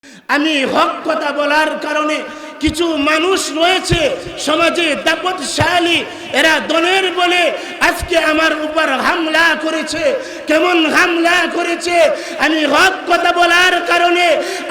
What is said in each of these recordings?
আমি হক কথা বলার কারণে কিছু মানুষ রয়েছে সমাজে দাপটশালী, এরা দলের বলে আজকে আমার উপর হামলা করেছে। কেমন হামলা করেছে? আমি হক কথা বলার কারণে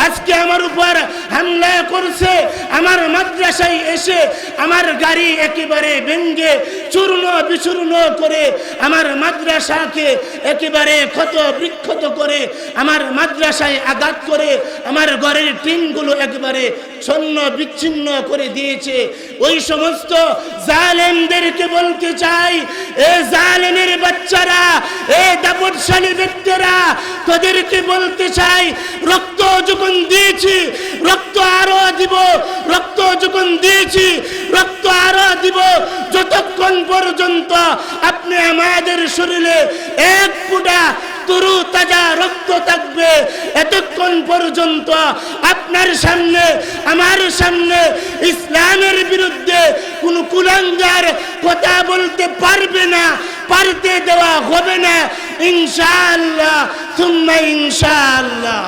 আজকে আমার উপর হামলা করছে। আমার মাদ্রাসায় এসে আমার গাড়ি একেবারে ভেঙে চূর্ণ বিচূর্ণ করে আমার মাদ্রাসাকে একেবারে ক্ষত বিক্ষত করে আমার মাদ্রাসায় আঘাত করে আমার ঘরের টিনগুলো একেবারে ছন্ন বিচ্ছিন্ন করে দিয়েছে। ওই সমস্ত জালেমদেরকে বলতে চাই, এ জালেমের বাচ্চারা, এ দাপটশালী ব্যক্তিরা, তোদেরকে বলতে চাই, রক্ত যখন দিয়েছি রক্ত আরো দিব, রক্ত যখন দিয়েছি রক্ত আরো দিব। যতক্ষণ পর্যন্ত আপনি আমাদের শরীরে এক ফোঁটা তরু তাজা রক্ত থাকবে, এতক্ষণ পর্যন্ত আপনার সামনে আমার সামনে ইসলামের বিরুদ্ধে কোন কুলাঙ্গার কথা বলতে পারবে না, পারতে দেওয়া হবে না ইনশাআল্লাহ সুম্মা ইনশাআল্লাহ।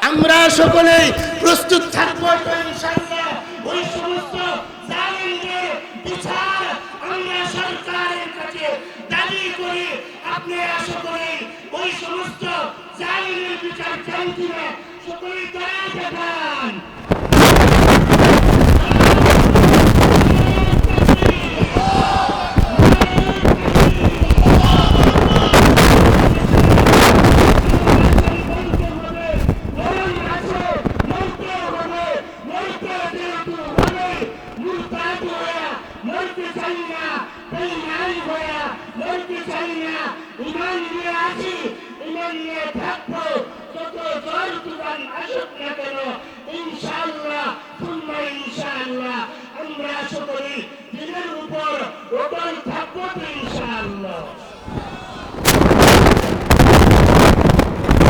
আমরা সকলেই প্রস্তুত থাকবো ইনশাআল্লাহ। ওই সমস্ত জালিমদের বিচার আমরা সরকারের কাছে দাবি করি। আপনি আশা করি ওই সমস্ত জালিমের বিচার চান কিনা সকলেই দয়া দেখান।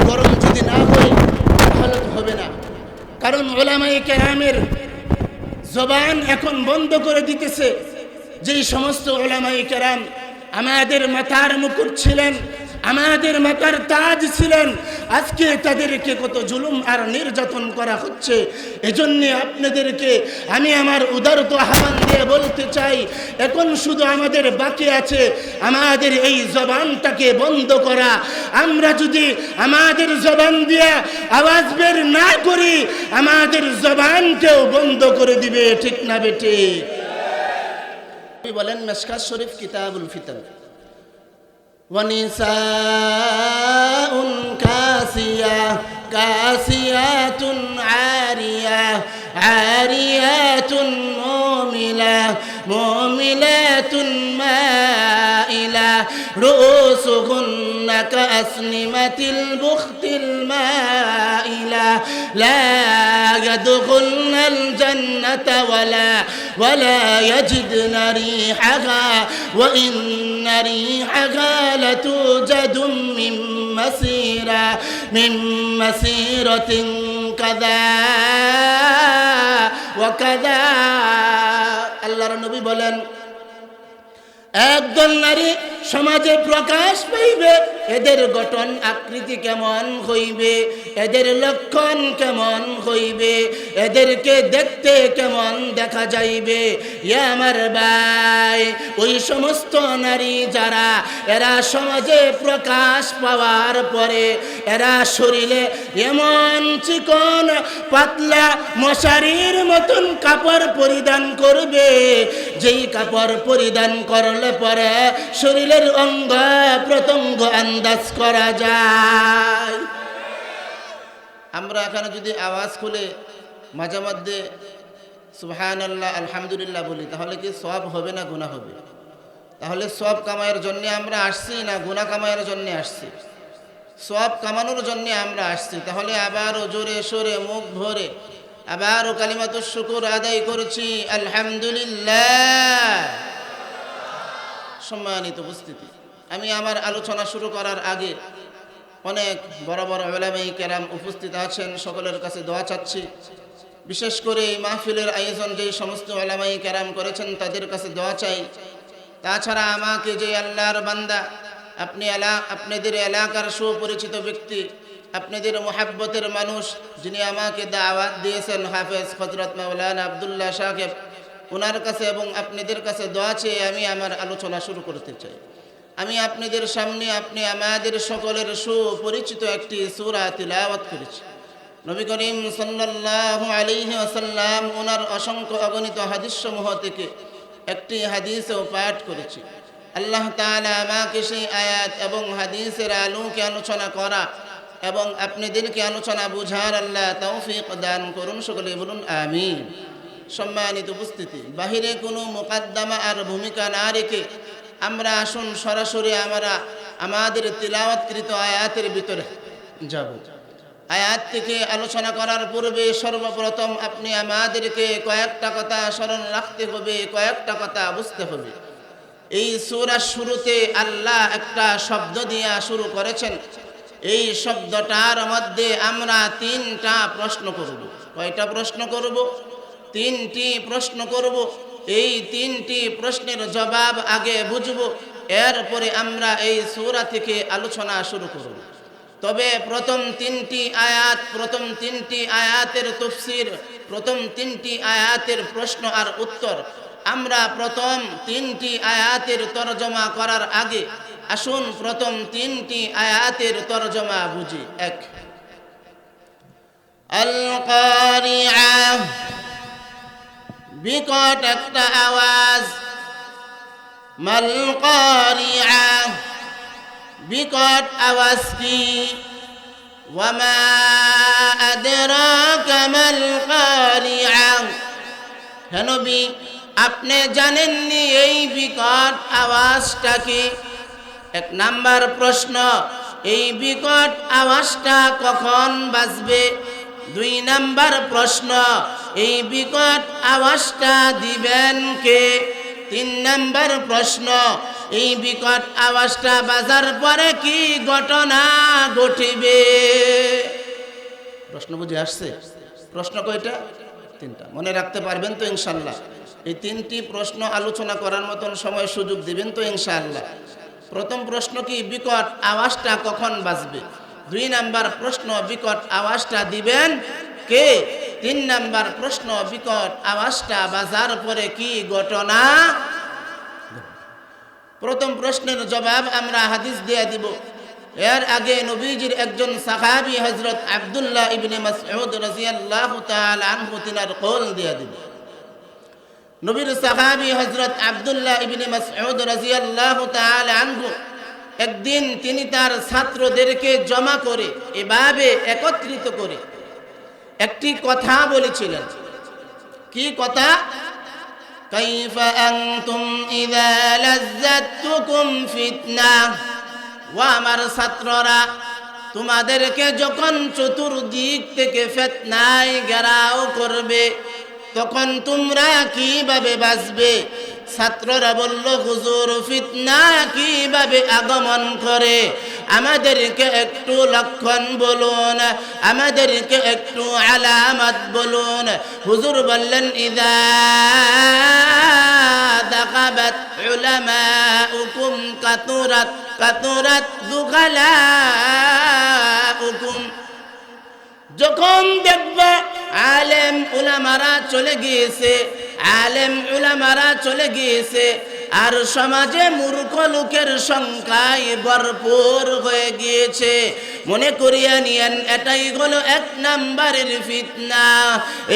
গরম যদি না হয় তাহলে তো হবে না, কারণ উলামায়ে কেরামের জবান এখন বন্ধ করে দিতেছে। যেই সমস্ত উলামায়ে কেরাম আমাদের মাথার মুকুট ছিলেন, আমাদের মাথার তাজ ছিলেন, আজকে তাদেরকে কত জুলুম আর নির্যাতন করা হচ্ছে। এজন্য আপনাদেরকে আমি আমার উদারত আহ্বান দিয়ে বলতে চাই, এখন শুধু আমাদের বাকি আছে আমাদের এই জবানটাকে বন্ধ করা। আমরা যদি আমাদের জবান দিয়ে আওয়াজ বের না করি, আমাদের জবানকেও বন্ধ করে দিবে, ঠিক না বেটে? বলেন মিশকাত শরীফ কিতাবুল ফিতর, وَنِسَاءٌ كَاسِيَاتٌ كَاسِيَاتٌ عَارِيَاتٌ عَارِيَاتٌ مُؤْمِنَاتٌ مَائِلَاتٌ رُؤُوسُهُنَّ كَأَسْنِمَةِ الْبُخْتِ الْمَائِلَةِ لَا يَدْخُلْنَ الْجَنَّةَ وَلَا يَجِدْنَ رِيحَهَا وَإِنَّ رِيحَهَا لَتُوجَدُ من مسيرة كذا وكذا। আল্লাহর নবী বলেন, একদল নারী সমাজে প্রকাশ পাইবে, এদের গঠন আকৃতি কেমন হইবে, এদের লক্ষণ কেমন হইবে, এদেরকে দেখতে কেমন দেখা যাইবে। ইয়া আমার ভাই, ওই সমস্ত নারী যারা এরা সমাজে প্রকাশ পাওয়ার পরে এরা শরীরে এমন চিকন পাতলা মশারির মতন কাপড় পরিধান করবে, যেই কাপড় পরিধান করলে পরে শরীরের অঙ্গ প্রত্যঙ্গ আন্দাজ করা যায়। আমরা এখানে যদি আওয়াজ খুলে মাঝে মধ্যে সুবহানাল্লাহ আলহামদুলিল্লাহ বলি, তাহলে কি সওয়াব হবে না গুনাহ হবে? তাহলে সওয়াব কামানোর জন্য আমরা আসছি না গুনাহ কামানোর জন্য আসছি? সওয়াব কামানোর জন্য আমরা আসছি। তাহলে আবারও জোরে সোরে মুখ ভরে আবারও কালিমাতুশ শুকর আদায় করছি আলহামদুলিল্লাহ। সম্মানিত উপস্থিতি, আমি আমার আলোচনা শুরু করার আগে অনেক বড় বড় উলামায়ে কেরাম উপস্থিত আছেন, সকলের কাছে দোয়া চাচ্ছি। বিশেষ করে এই মাহফিলের আয়োজন যে সমস্ত উলামায়ে কেরাম করেছেন তাদের কাছে দোয়া চাই। তাছাড়া আমাকে যে আল্লাহর বান্দা, আপনাদের এলাকার সুপরিচিত ব্যক্তি আপনাদের মোহাব্বতের মানুষ যিনি আমাকে দাওয়াত দিয়েছেন হাফেজ হযরত মাওলানা আব্দুল্লাহ সাহেব, ওনার কাছে এবং আপনাদের কাছে দোয়া চেয়ে আমি আমার আলোচনা শুরু করতে চাই। আমি আপনাদের সামনে আমাদের সকলের সুপরিচিত একটি সূরা তিলাওয়াত করেছি। নবী করিম সাল্লাল্লাহু আলাইহি ওয়াসাল্লাম ওনার অসংখ্য অগণিত হাদিসসমূহ থেকে একটি হাদিসও পাঠ করেছি। আল্লাহ তাআলা আমাকে সেই আয়াত এবং হাদিসের আলোকে আলোচনা করা এবং আপনাদেরকে আলোচনা বুঝার আল্লাহ তৌফিক দান করুন, সকলে বলুন আমিন। সম্মানিত উপস্থিতি, বাহিরে কোনো মুকাদ্দমা আর ভূমিকা না রেখে আমরা আসুন সরাসরি আমাদের তিলাওয়াতকৃত আয়াতের ভিতরে যাব। আয়াত থেকে আলোচনা করার পূর্বে সর্বপ্রথম আপনি আমাদেরকে কয়েকটা কথা স্মরণ রাখতে হবে, কয়েকটা কথা বুঝতে হবে। এই সূরার শুরুতে আল্লাহ একটা শব্দ দিয়ে শুরু করেছেন। এই শব্দটার মধ্যে আমরা তিনটা প্রশ্ন করব। কয়টা প্রশ্ন করব? তিনটি প্রশ্ন করব। এই তিনটি প্রশ্নের জবাব আগে বুঝব, এরপরে আমরা এই সূরা থেকে আলোচনা শুরু করব। তবে প্রথম তিনটি আয়াতের তাফসীর, প্রথম তিনটি আয়াতের প্রশ্ন আর উত্তর আমরা প্রথম তিনটি আয়াতের তরজমা করার আগে আসুন প্রথম তিনটি আয়াতের তরজমা বুঝি। এক, আল কারিআ, বিকট একটা আওয়াজ। মাল কারিআ, বিকট আওয়াজ কি? ওয়ামা আদরাকা মাল কারিআ, হে নবী আপনি জানেননি এই বিকট আওয়াজটা কি? এক নাম্বার প্রশ্ন, এই বিকট আওয়াজটা কখন বাজবে? দুই নাম্বার প্রশ্ন, এই বিকট আওয়াজটা দিবেন কে? তিন নাম্বার প্রশ্ন, এই বিকট আওয়াজটা বাজার পরে কি ঘটনা ঘটিবে? প্রশ্ন বুঝে আসছে? প্রশ্ন কয়টা? তিনটা। মনে রাখতে পারবেন তো ইনশাআল্লাহ? এই তিনটি প্রশ্ন আলোচনা করার মতন সময় সুযোগ দিবেন তো ইনশাআল্লাহ? প্রথম প্রশ্ন কি? বিকট আওয়াজটা কখন বাজবে? দুই নাম্বার প্রশ্ন, বিকট আওয়াজটা দিবেন কে? তিন নাম্বার প্রশ্ন, বিকট আওয়াজটা বাজার পরে কি ঘটনা? প্রথম প্রশ্নের জবাব আমরা হাদিস দিয়ে দিব। এর আগে নবীজির একজন সাহাবী হযরত আব্দুল্লাহ ইবনে মাসউদ রাদিয়াল্লাহু তাআলা আনহু তিনার কওল দিয়ে দিব। নবীর সাহাবী হযরত আব্দুল্লাহ ইবনে মাসউদ রাদিয়াল্লাহু তাআলা আনহু একদিন তিনি তার ছাত্রদেরকে জমা করে এভাবে একত্রিত করে একটি কথা বলেছিলেন। কি কথা? কাইফা আনতুম ইযা লাজ্জাতুকুম ফিতনা, ওয়া আমার ছাত্ররা তোমাদেরকে যখন চতুর্দিক থেকে ফিতনায় ঘেরাও করবে তখন তোমরা কিভাবে বাঁচবে? ছাত্ররা বলল, হুজুর ফিতনা কিভাবে আগমন করে আমাদেরকে একটু লক্ষণ বলুন, আমাদেরকে একটু আলামত বলুন। হুজুর বললেন, ইযা দাকাবাত উলামাউকুম কাতুরাত দুখালাউকুম, যখন দেখবে আলেম উলামারা চলে গিয়েছে আর সমাজে মূর্খ লোকের সংখ্যায় ভরপুর হয়ে গিয়েছে, মনে করিয়া নিয়েন এটাই হলো এক নাম্বারের ফিতনা।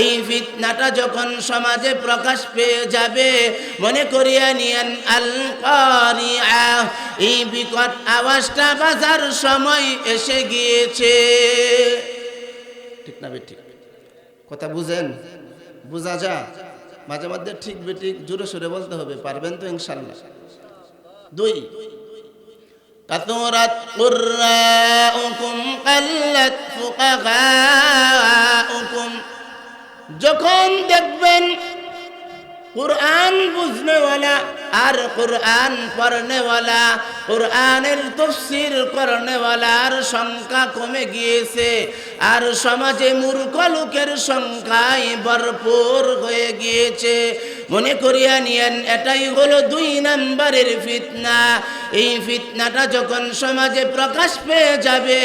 এই ফিতনাটা যখন সমাজে প্রকাশ পেয়ে যাবে মনে করিয়া নিয়েন আল কারিআ, এই বিকট আওয়াজটা বাজার সময় এসে গিয়েছে। ঠিক না বেঠিক? কথা বুঝেন? বুঝা যা? মাঝে মধ্যে ঠিক বেঠিক জোরে সোরে বলতে হবে, পারবেন তো ইনশাআল্লাহ? দুই, কাতুরাত কুররাউকুম কাল্লাত ফুকাহাউকুম, যখন দেখবেন কুরআন বুঝনেওয়ালা আর কুরআন পড়নেওয়ালা, কুরআনের তাফসীর করনেওয়ালার সংখ্যা কমে গিয়েছে আর সমাজে মূর্খ লোকের সংখ্যায় ভরপুর হয়ে গিয়েছে, মনে করিয়া নিয়েন এটাই হলো দুই নাম্বারের ফিতনা। এই ফিতনাটা যখন সমাজে প্রকাশ পেয়ে যাবে,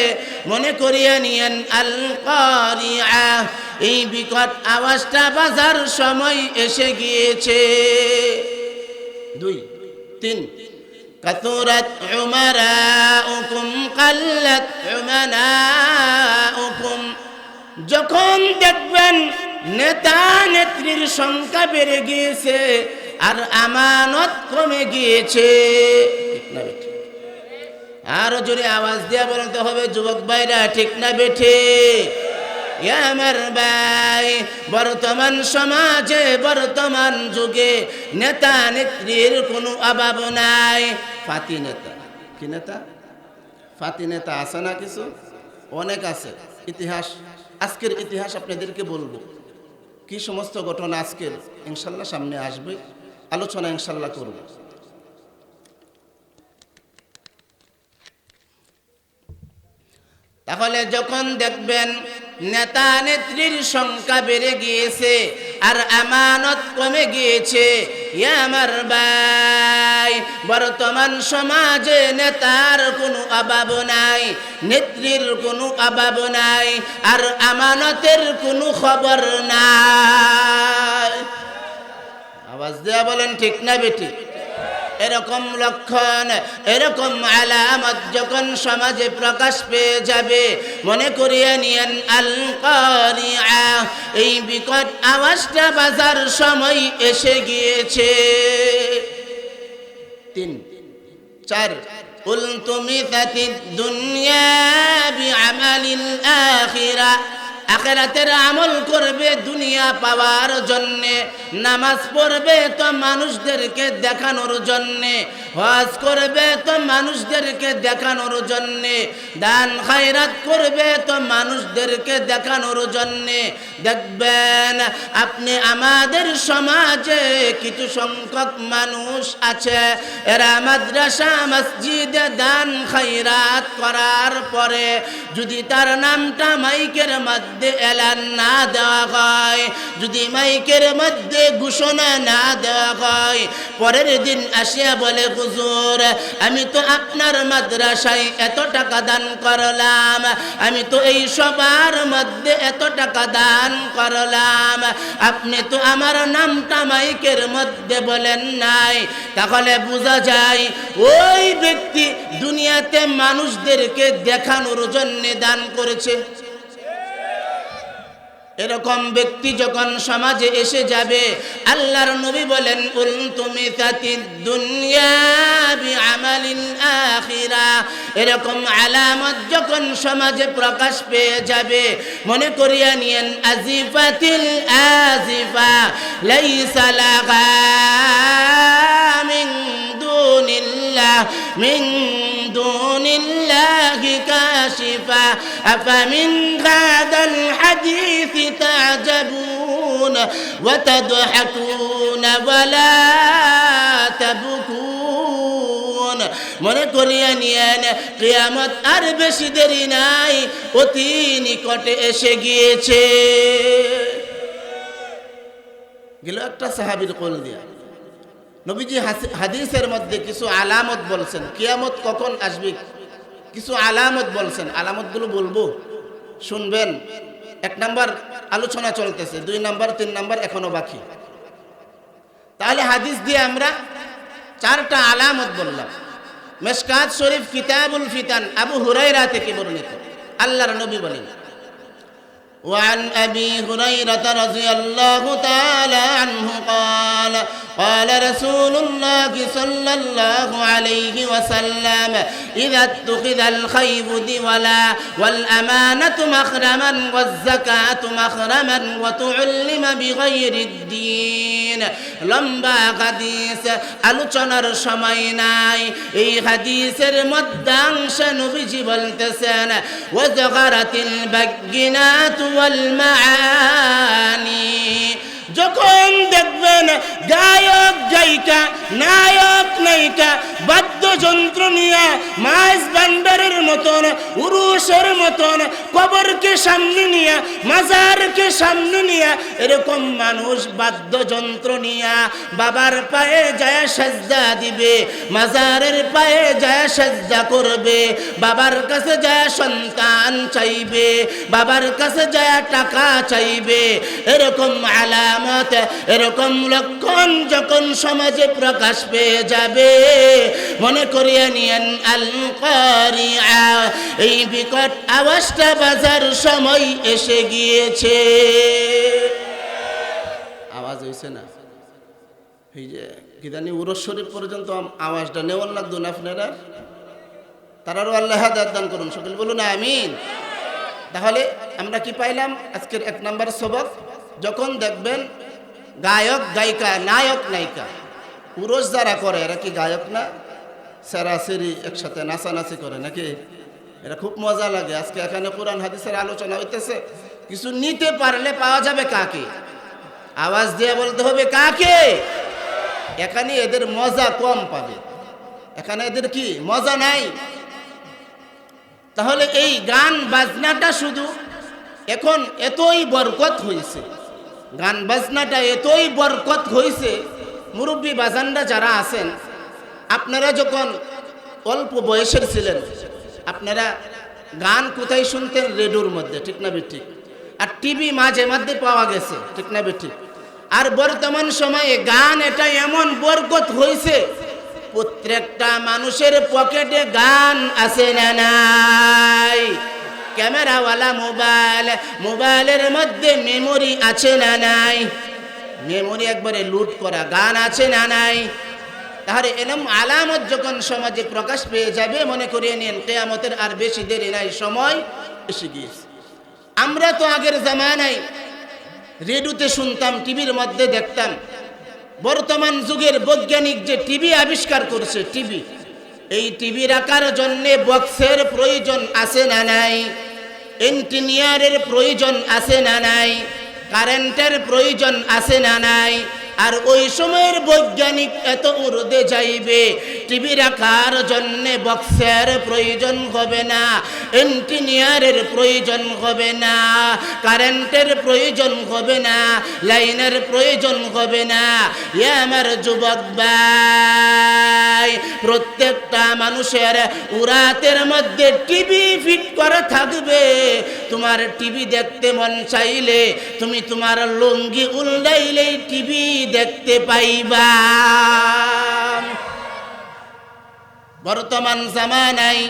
মনে করিয়ে নিয়েন আল কারিআ, এই বিকট আওয়াজটা বাজার সময় এসে গিয়েছে। 2 3 কাতুরাত উমারাউকুম কাল্লাত উমানাউকুম, যখন দেখবেন নেতা নেত্রীর সংখ্যা বেড়ে গিয়েছে আর আমানত কমে গিয়েছে, ঠিক না বেঠে? আরো জোরে আওয়াজ দিয়ে বলতে হবে যুবক ভাইরা, ঠিক না বেঠে? আমার ভাই, বর্তমান সমাজে বর্তমান যুগে নেতা নেত্রীর কোনো অভাব নাই। ফাতি নেতা, কি নেতা? ফাতি নেতা আছে না? কিছু অনেক আছে। ইতিহাস, আজকের ইতিহাস আপনাদেরকে বলবো, কি সমস্ত ঘটনা আজকের ইনশাল্লাহ সামনে আসবে, আলোচনা ইনশাল্লাহ করব। তাহলে যখন দেখবেন নেতা নেত্রীর সংখ্যা বেড়ে গিয়েছে আর আমানত কমে গিয়েছে, আমার ভাই, বর্তমান সমাজে নেতার কোনো অভাব নাই, নেত্রীর কোনো অভাব নাই, আর আমানতের কোনো খবর নাই। আওয়াজ দেয়া বলেন, ঠিক না বেটি? এরকম লক্ষণ, এরকম আলামত যখন সমাজে প্রকাশ পেয়ে যাবে, মনে করিয়ে নিয়েন আল কারিআ, এই বিকট আওয়াজটা বাজার সময় এসে গিয়েছে। 3 4 কুল তুমিতাতিদ দুনিয়া বিআমালিল আখিরা, আখিরাতের আমল করবে দুনিয়া পাওয়ার জন্যে, নামাজ পড়বে তো মানুষদেরকে দেখানোর জন্যে, হজ করবে তো মানুষদেরকে দেখানোর জন্যে, দান খায়রাত করবে তো মানুষদেরকে দেখানোর জন্যে। দেখবেন আপনি আমাদের সমাজে কিছু সংখ্যক মানুষ আছে, এরা মাদ্রাসা মসজিদে দান খায়রাত করার পরে যদি তার নামটা মাইকের মধ্যে এলান না দেওয়া হয়, যদি মাইকের মধ্যে ঘোষণা না দেওয়া হয়, পরের দিন আসিয়া বলে, হুজুর আমি তো আপনার মাদ্রাসায় এত টাকা দান করলাম, আমি তো এই সবার মধ্যে এত টাকা দান করলাম, আপনি তো আমার নামটা মাইকের মধ্যে বলেন নাই। তাহলে বোঝা যায় ওই ব্যক্তি দুনিয়াতে মানুষদেরকে দেখানোর জন্য দান করেছে। এরকম ব্যক্তি যখন সমাজে এসে যাবে, আল্লাহর নবী বলেন কুল তুমিতাতিদ দুনিয়া বিআমালিল আখিরা, এরকম আলামত যখন সমাজে প্রকাশ পেয়ে যাবে, মনে করিয়া নিয়েন আজিফাতিল আজিফা লাইসা লাহা মিন দুনিল্লাহি কাশিফা আফামিন হাদাল হাদিস تعجبون وتضحكون ولا تبكون, মনে করিয়া নিয়েন কিয়ামত আর বেশি দেরি নাই, অতি নিকটে এসে গিয়েছে। গেল একটা সাহাবীর কোল দিয়া। নবীজি হাদিসের মধ্যে কিছু আলামত বলছেন, কিয়ামত কখন আসবে কিছু আলামত বলছেন, আলামতগুলো বলবো, শুনবেন। 1 নাম্বার আলোচনা চলতেছে, 2 নাম্বার 3 নাম্বার এখনো বাকি। তাহলে হাদিস দিয়ে আমরা 4টা আলামত বললাম। মিশকাত শরীফ কিতাবুল ফিতান আবু হুরায়রা থেকে বর্ণিত, আল্লাহর নবী বলেন, وعن أبي هريرة رضي الله تعالى عنه قال قال رسول الله صلى الله عليه وسلم إذا اتخذ الخيب دولا والأمانة مخرما والزكاة مخرما وتعلم بغير الدين। লম্বা হাদিস, আলোচনার সময় নাই। এই হাদিসের মধ্যাংশ নবীজি বলতেছেন ওয়াজগারাতিল বাগিনাত ওয়াল মাআনি, যখন দেখবেন গায়ক গায়িকা, নায়ক নায়িকা, বাদ্য বাদ্যযন্ত্র নিয়ে মাছ ভান্ডারের মতন, উরুসের মতন, কবরকে সামনে নিয়ে, মাজারকে সামনে নিয়ে এরকম মানুষ বাদ্যযন্ত্র নিয়ে বাবার পায়ে যায় সাজদা দিবে, মাজারের পায়ে যায় সাজদা করবে, বাবার কাছে যায় সন্তান চাইবে, বাবার কাছে যায় টাকা চাইবে। এরকম আলামত, এরকম লক্ষণ যখন সমাজে প্রকাশ পেয়ে যাবে, মনে করিয়ে নিয়েন আল কারিআ, এই বিকট আওয়াজটা বাজার সময় এসে গিয়েছে। আওয়াজ হয়েছে না? এই যে কি জানি উরস শরীফ পর্যন্ত আওয়াজটা নেওয়ার লাগতো না আপনারা? তারারও আল্লাহ হাদায়াত দান করুন, সকলে বলুন আমিন। তাহলে আমরা কি পাইলাম আজকের 1 নম্বর সবক? যখন দেখবেন গায়ক গায়িকা, নায়ক নায়িকা, পুরুষ যারা করে এরা কি গায়ক না? সেরাসেরি একসাথে নাচানাচি করে নাকি? এটা খুব মজা লাগে। আজকে এখানে কোরআন হাদিসের আলোচনা হইতেছে, কিছু নিতে পারলে পাওয়া যাবে কাকে? আওয়াজ দিয়ে বলতে হবে কাকে? এখানে এদের মজা কম পাবে, এখানে এদের কি মজা নাই। তাহলে এই গান বাজনাটা শুধু এখন এতই বরকত হয়েছে, গান বাজনাটা এতই বরকত হয়েছে, মুরব্বী বাজানরা যারা আছেন, আপনারা যখন অল্প বয়সের ছিলেন আপনারা গান কোথায় শুনতেন? রেডিওর মধ্যে, ঠিক না বেঠিক? আর টিভি মাঝে মধ্যে পাওয়া গেছে, ঠিক না বেঠিক? আর বর্তমান সময়ে গান এটা এমন বরকত হয়েছে, প্রত্যেকটা মানুষের পকেটে গান আছে না নাই? ক্যামেরাওয়ালা মোবাইল, মোবাইলের মধ্যে মেমোরি আছে না নাই? মেমোরি একবারে লুট করা গান আছে না নাই? তাহলে এরকম আলামত যখন সমাজে প্রকাশ পেয়ে যাবে, মনে করিয়ে নিন কিয়ামতের আর বেশি দেরি নাই, সময় এসে গিয়েছে। আমরা তো আগের জামানায় রেডিওতে শুনতাম, টিভির মধ্যে দেখতাম। বর্তমান যুগের বৈজ্ঞানিক যে টিভি আবিষ্কার করছে, টিভি, এই টিভি রাখার জন্য বক্সের প্রয়োজন আছে না নাই? ইঞ্জিনিয়ারের প্রয়োজন আছে না নাই? কারেন্টের প্রয়োজন আছে না নাই? আর ওই সময়ের বৈজ্ঞানিক এত উর্দে যাইবে, টিভি রাখার জন্য বক্সের প্রয়োজন হবে না, ইঞ্জিনিয়ারের প্রয়োজন হবে না, কারেন্টের প্রয়োজন হবে না, লাইনের প্রয়োজন হবে না। এ আমার যুবক ভাই, প্রত্যেকটা মানুষের উরাতের মধ্যে টিভি ফিট করা থাকবে। তোমার টিভি দেখতে মন চাইলে তুমি তোমার লুঙ্গি উল্টাইলেই টিভি দেখতে পাইবা। বর্তমান জামানায়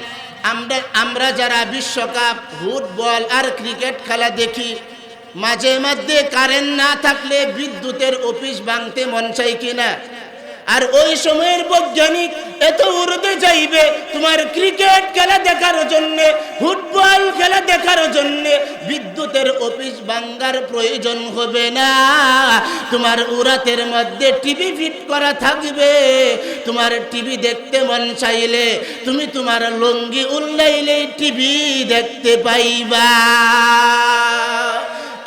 আমরা যারা বিশ্বকাপ, ফুটবল আর ক্রিকেট খেলা দেখি, মাঝে মধ্যে কারেন্ট না থাকলে বিদ্যুতের অফিস ভাঙতে মন চাই কিনা? আর ওই সময়ের বৈজ্ঞানিক এত উড়তে যাইবে, তোমার ক্রিকেট খেলা দেখার জন্য, ফুটবল খেলা দেখার জন্য বিদ্যুতের অফিস ভাঙার প্রয়োজন হবে না। তোমার উড়াতের মধ্যে টিভি ফিট করা থাকবে। তোমার টিভি দেখতে মন চাইলে তুমি তোমার লুঙ্গি উল্লাইলেই টিভি দেখতে পাইবা।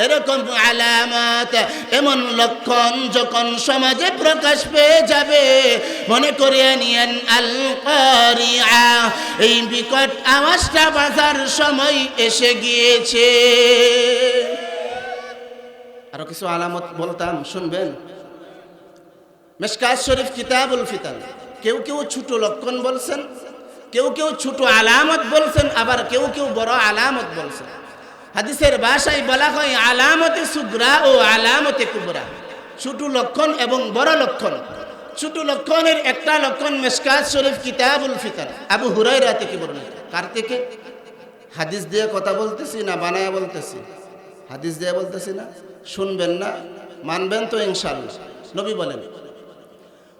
এরকম আলামত, এমন লক্ষণ যখন সমাজে প্রকাশ পেয়ে যাবে, মনে করিয়ে নিয়েন আল কারিআ, এই বিকট আওয়াজটা বাজার সময় এসে গিয়েছে। আরো কিছু আলামত বলতাম, শুনবেন। মিশকাত শরীফ কিতাবুল ফিতান, কেউ কেউ ছোট লক্ষণ বলছেন, কেউ কেউ ছোট আলামত বলছেন, আবার কেউ কেউ বড় আলামত বলছেন। হাদিসের ভাষায় বলা হয় আলামতে সুগরা ও আলামতে কুবরা, ছোট লক্ষণ এবং বড় লক্ষণ। ছোট লক্ষণের একটা লক্ষণ মিশকাত শরীফ কিতাবুল ফিতান, আবু হুরায়রা থেকে বর্ণিত। কার থেকে? হাদিস দিয়ে কথা বলতেছি না বানায়া বলতেছি? হাদিস দিয়ে বলতেছি না? শুনবেন না, মানবেন তো ইনশাআল্লাহ। নবী বলেন,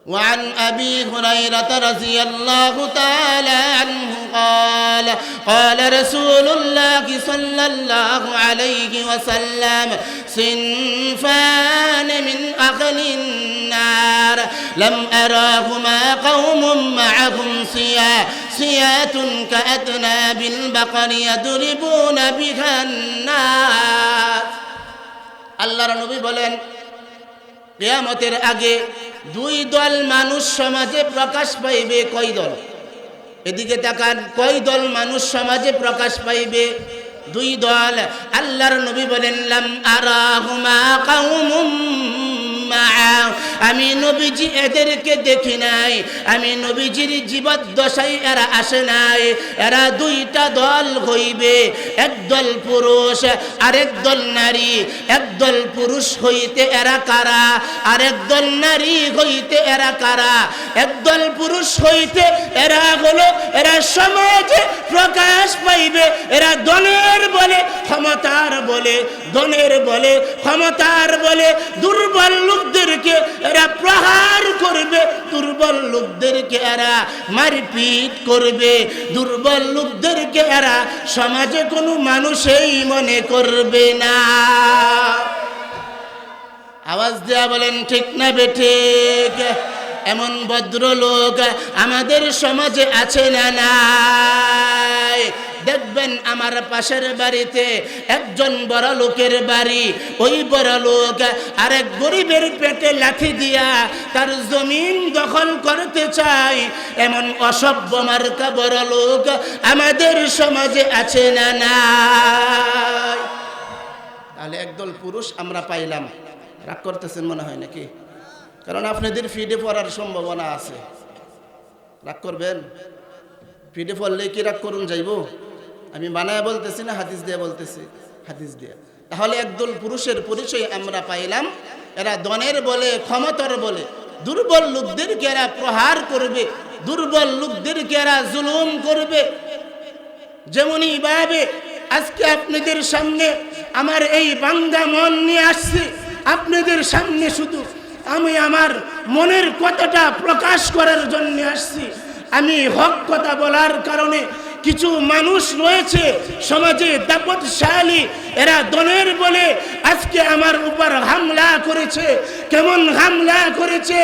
وعن أبي هريرة رضي الله تعالى عنه قال قال رسول الله صلى الله عليه وسلم صنفان من أهل النار لم أراهما قوم معهم سيات كأذناب البقر يضربون بها الناس। আল্লাহর নবী বলেন, কিয়ামতের আগে দুই দল মানুষ সমাজে প্রকাশ পাইবে। কয় দল? এদিকে তাকান, কয় দল মানুষ সমাজে প্রকাশ পাইবে? দুই দল। আল্লাহর নবী বলেন, লাম আরাহুমা কাউমুম মাআ, আমি নবীজি এদেরকে দেখি নাই, আমি নবীজির জীবদ্দশায় এরা আসে নাই। এরা দুইটা দল হইবে, একদল পুরুষ আরেক দল নারী। একদল পুরুষ হইতে এরা কারা, আরেক দল নারী হইতে এরা কারা? একদল পুরুষ হইতে এরা হলো, এরা সমাজে প্রকাশ পাইবে। এরা দলের বলে, ক্ষমতার বলে, দলের বলে, ক্ষমতার বলে দুর্বল লোকদেরকে এরা প্রহার করবে, দুর্বল লোকদেরকে এরা মারপিট করবে, দুর্বল লোকদেরকে এরা সমাজে কোনো মানুষই মনে করবে না। আওয়াজ দেয়া বলেন ঠিক না বেঠিক? এমন ভদ্রলোক আমাদের সমাজে আছে না নাই? দেখবেন আমার পাশের বাড়িতে একজন বড় লোকের বাড়ি, ওই বড় লোক আরেক গরিবের পেটে লাঠি দিয়া তার জমিন দখল করতে চায়। এমন অসভ্য মার্কা বড় লোক আমাদের সমাজে আছে না নাই? তাহলে একদল পুরুষ আমরা পাইলাম। রাগ করতেছেন মনে হয় নাকি? কারণ আপনাদের ফিডে পড়ার সম্ভাবনা আছে। রাগ করবেন? ফিডে পড়লে কি রাগ করুন যাইব? আমি বানায় বলতেছি না হাদিস দিয়ে বলতেছি? হাদিস দিয়ে। তাহলে একদল পুরুষের পরিচয় আমরা পাইলাম। এরা দনের বলে, ক্ষমতার বলে দুর্বল লোকদেরকে এরা প্রহার করবে, দুর্বল লোকদেরকে এরা জুলুম করবে। যেমনই ভাবে আজকে আপনাদের সামনে আমার এই বান্দা মন নিয়ে আসছি, আপনাদের সামনে শুধু আমি আমার মনের কথাটা প্রকাশ করার জন্য আসছি। আমি হক কথা বলার কারণে কিছু মানুষ রয়েছে সমাজে দাপটশালী, এরা দলের বলে আজকে আমার উপর হামলা করেছে। কেমন হামলা করেছে?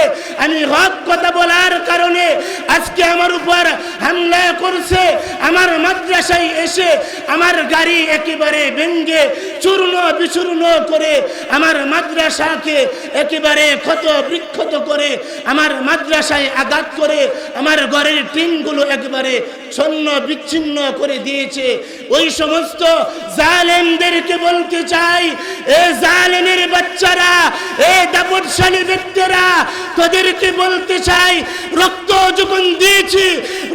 আমি হক কথা বলার কারণে আজকে আমার উপর হামলা করছে। আমার মাদ্রাসায় এসে আমার গাড়ি একেবারে ভেঙ্গে চূর্ণ বিচূর্ণ করে আমার মাদ্রাসাকে একেবারে ক্ষত বিক্ষত করে আমার মাদ্রাসায় আঘাত করে আমার ঘরের টিনগুলো একেবারে ছন্ন বিচ্ছিন্ন করে দিয়েছে। ওই সমস্ত জালেমদেরকে বলতে চাই, এ জালেমের বাচ্চারা, এ দাপটশালী ব্যক্তিরা, তোদেরকে বলতে চাই, রক্ত যখন দিয়েছি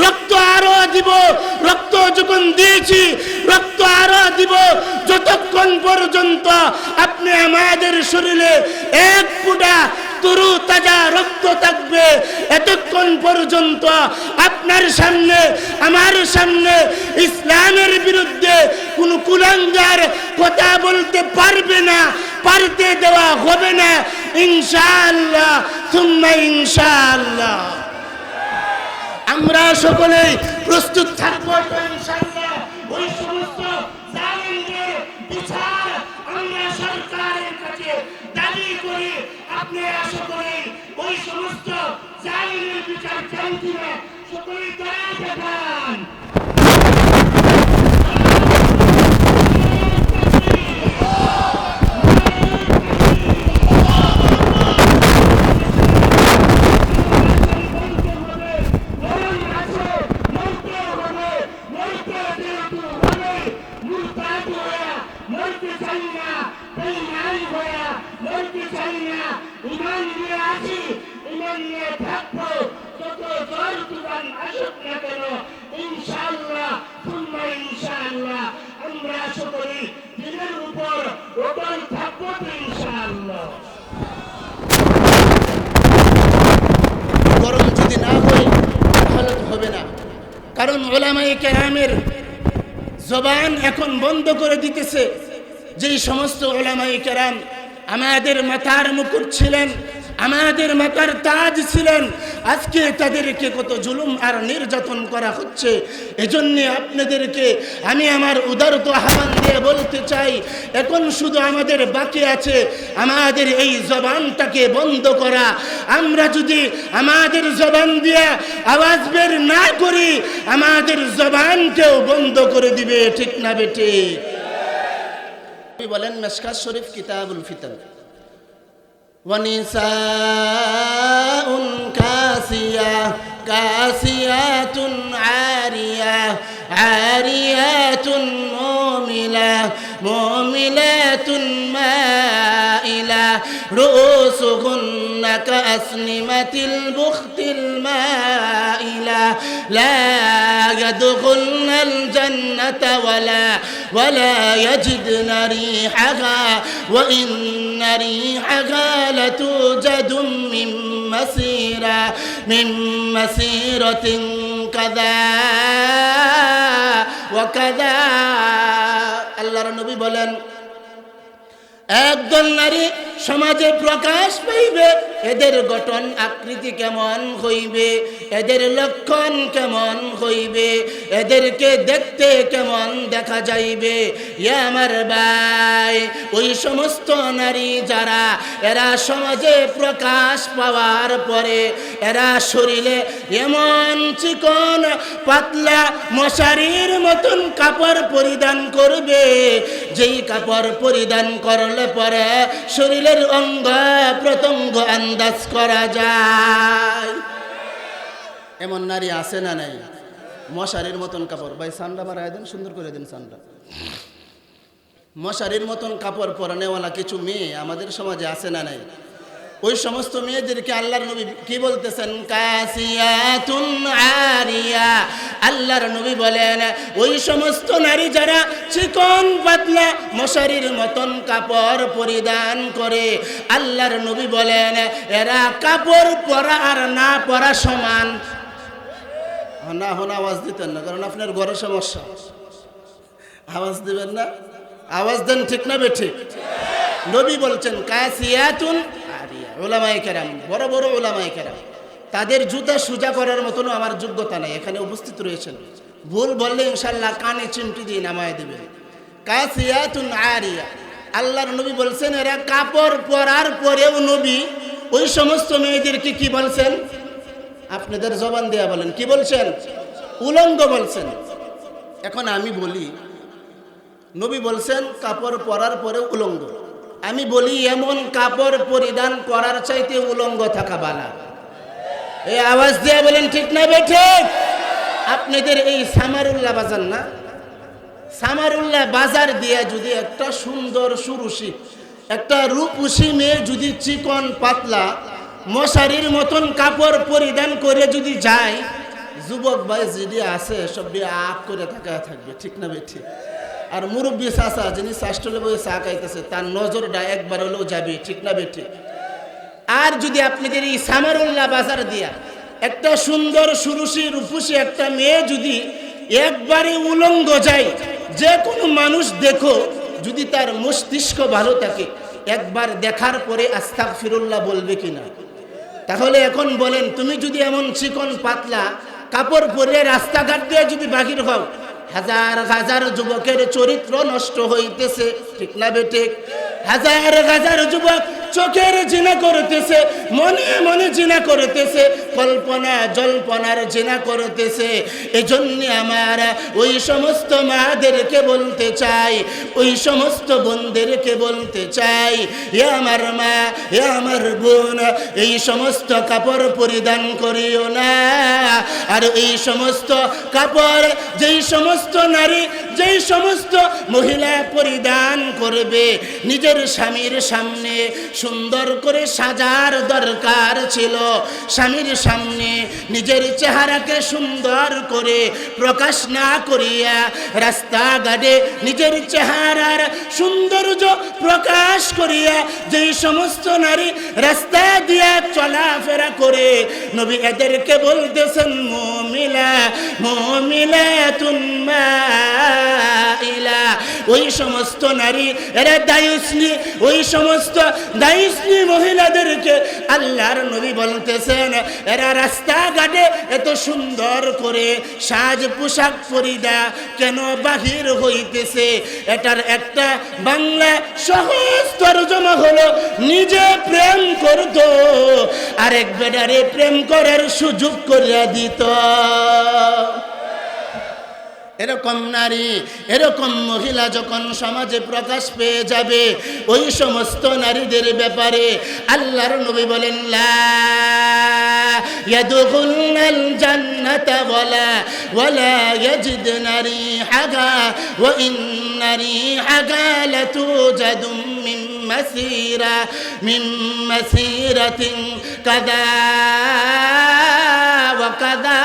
রক্ত আরো দিব, রক্ত যখন দিয়েছি রক্ত আরো দিব। যতক্ষণ পর্যন্ত আপনি আমাদের শরীরে এক ফোঁটা তরু তাজা রক্ত থাকবে, এতক্ষণ পর্যন্ত আপনার সামনে আমার সামনে ইসলামের বিরুদ্ধে কোন কুলাঙ্গার কথা বলতে পারবে না, পারতে দেওয়া হবে না ইনশাআল্লাহ সুম্মা ইনশাআল্লাহ। আমরা সকলেই প্রস্তুত থাকবো ইনশাআল্লাহ। ওই সমস্ত জালিমদের বিচার আমরা সরকারের কাছে দাবি করি। আপনি আশা করি ওই সমস্ত জালিমের বিচার চান কিনা সকলেই দয়া দেখান। আমরা আশা করি দিনের উপর অটল থাকবো ইনশাআল্লাহ। গরম যদি না হয় তাহলে তো হবে না, কারণ উলামায়ে কেরামের জবান এখন বন্ধ করে দিতেছে। যেই সমস্ত উলামায়ে কেরাম আমাদের মাথার মুকুট ছিলেন, আমাদের মাথার তাজ ছিলেন, আজকে তাদেরকে কত জুলুম আর নির্যাতন করা হচ্ছে। এজন্য আপনাদেরকে আমি আমার উদারত আহ্বান দিয়ে বলতে চাই, এখন শুধু আমাদের বাকি আছে আমাদের এই জবানটাকে বন্ধ করা। আমরা যদি আমাদের জবান দিয়ে আওয়াজ বের না করি, আমাদের জবানকেও বন্ধ করে দিবে, ঠিক না বেঠিক? বলেন মিশকাত শরীফ কিতাবুল ফিতন, ওয়ানিসাউন কাসিয়া কাসিয়াতুন كاسيات مؤملات مائلة رؤوسهن كأسنمة البخت المائلة لا يدخلن الجنة ولا يجدن ريحها وإن ريحها لتوجد من مسيرة كذا وكذا আল্লাহর নবী বলেন একদল নারী সমাজে প্রকাশ পাইবে এদের গঠন আকৃতি কেমন হইবে এদের লক্ষণ কেমন হইবে এদেরকে দেখতে কেমন দেখা যাইবে ইয়া আমার ভাই ওই সমস্ত নারী যারা এরা সমাজে প্রকাশ পাওয়ার পরে এরা শরীরে এমন চিকন পাতলা মশারির মতন কাপড় পরিধান করবে যেই কাপড় পরিধান করলে পরে শরীরের অঙ্গ প্রত্যঙ্গ আন্দাজ করা যায় এমন নারী আছে না নাই মশারির মতন কাপড় ভাই সান্ডা বাড়ায় দেন সুন্দর করে দেন সান্ডা মশারির মতন কাপড় পরানেওয়ালা কিছু মেয়ে আমাদের সমাজে আছে না নাই ওই সমস্ত মেয়েদেরকে আল্লাহর নবী কি বলতেছেন কাসিয়াতুন আরিয়া আল্লাহর নবী বলেন ওই সমস্ত নারী যারা চিকন পাতলা মশারির মতন কাপড় পরিধান করে আল্লাহর নবী বলেন এরা কাপড় পরা আর না পরা সমান না হনা আওয়াজ দিতেন না কারণ আপনার ঘরের সমস্যা আওয়াজ দিবেন না আওয়াজ দেন ঠিক না বেঠিক নবী বলছেন কাসিয়াতুন আরিয়া উলামায়ে কেরাম বড় বড় উলামায়ে কেরাম তাদের জুতা সোজা করার মতনও আমার যোগ্যতা নাই এখানে উপস্থিত রয়েছেন ভুল বললে ইনশাআল্লাহ কানে চিমটি দিয়ে নামায় দেবেন কাসিয়াতুন আরিয়া আল্লাহর নবী বলছেন এরা কাপড় পরার পরেও নবী ওই সমস্ত মেয়েদেরকে কি বলছেন আপনাদের জবান দেয়া বলেন কি বলছেন উলঙ্গ বলছেন এখন আমি বলি নবী বলছেন কাপড় পরার পরে উলঙ্গ আমি বলি এমন কাপড় পরিধান করার চাইতে উলঙ্গ থাকা বালা এই আওয়াজ দিয়ে বলেন ঠিক না বেঠিক আপনাদের এই সামারুল্লাহ বাজার না সামারুল্লাহ বাজার দিয়ে যদি একটা সুন্দর সুরুষি একটা রূপসী মেয়ে যদি চিকন পাতলা মশারির মতন কাপড় পরিধান করে যদি যায় যুবক ভাই যদি আছে সব দিয়ে আগ করে থাকবে ঠিক না বেঠিক আর মুরব্বী চাচা যিনি শাস্ত্রলে বই চা খাইতেছে তার নজরটা একবার হলেও যাবে ঠিক না বেঠিক আর যদি আপনাদের এই সামারুল্লাহ বাজার দিয়া একটা সুন্দর সুরুষি রূপসী একটা মেয়ে যদি একবারে উলঙ্গ যায় যে কোনো মানুষ দেখো যদি তার মস্তিষ্ক ভালো থাকে একবার দেখার পরে আস্তাগফিরুল্লাহ বলবে কিনা তাহলে এখন বলেন তুমি যদি এমন চিকন পাতলা কাপড় পরে রাস্তাঘাট দিয়ে যদি বাহির হও হাজার হাজার যুবকের চরিত্র নষ্ট হইতেছে ঠিক না বেঠিক হাজার হাজার যুবক চোখের জিনা করতেছে মনে মনে জিনা করতেছে কল্পনা জল্পনার জিনা করতেছে এজন্য আমার ওই সমস্ত মাদেরকে বলতে চাই ওই সমস্ত বোনদেরকে বলতে চাই এ আমার মা এ আমার বোন এই সমস্ত কাপড় পরিধান করিও না আর এই সমস্ত কাপড় যেই সমস্ত নারী যেই সমস্ত মহিলা পরিধান করবে নিজের স্বামীর সামনে সুন্দর করে সাজার দরকার ছিল স্বামীর সামনে নিজের চেহারাকে সুন্দর করে প্রকাশ না করিয়া রাস্তাঘাটে নিজের চেহারার সৌন্দর্য প্রকাশ করিয়া যেই সমস্ত নারী রাস্তা দিয়া চলাফেরা করে নবী এদেরকে বলতেছেন মুমিনাতুন মাইলা ওই সমস্ত নারী এরা দায়ুসনি ওই সমস্ত দায়ুসনি মহিলাদেরকে আল্লাহর নবী বলতেছেন এরা রাস্তাঘাটে এত সুন্দর করে সাজ পোশাক পরিধা কেন বাহির হইতেছে এটার একটা বাংলা সহজ তরজমা হলো নিজে প্রেম করত আরেক বেটারে প্রেম করার সুযোগ করে দিত এরকম নারী, এরকম মহিলা যখন সমাজে প্রকাশ পেয়ে যাবে, ওই সমস্ত নারীদের ব্যাপারে আল্লাহর নবী বলেন, লা ইয়াদখুলনাল জান্নাতা ওয়ালা ইয়াজিদনা রিহাহা ওয়া ইন্না রিহাহা লাতুজাদু মিন মাসিরাতিন কাযা ওয়া কাযা।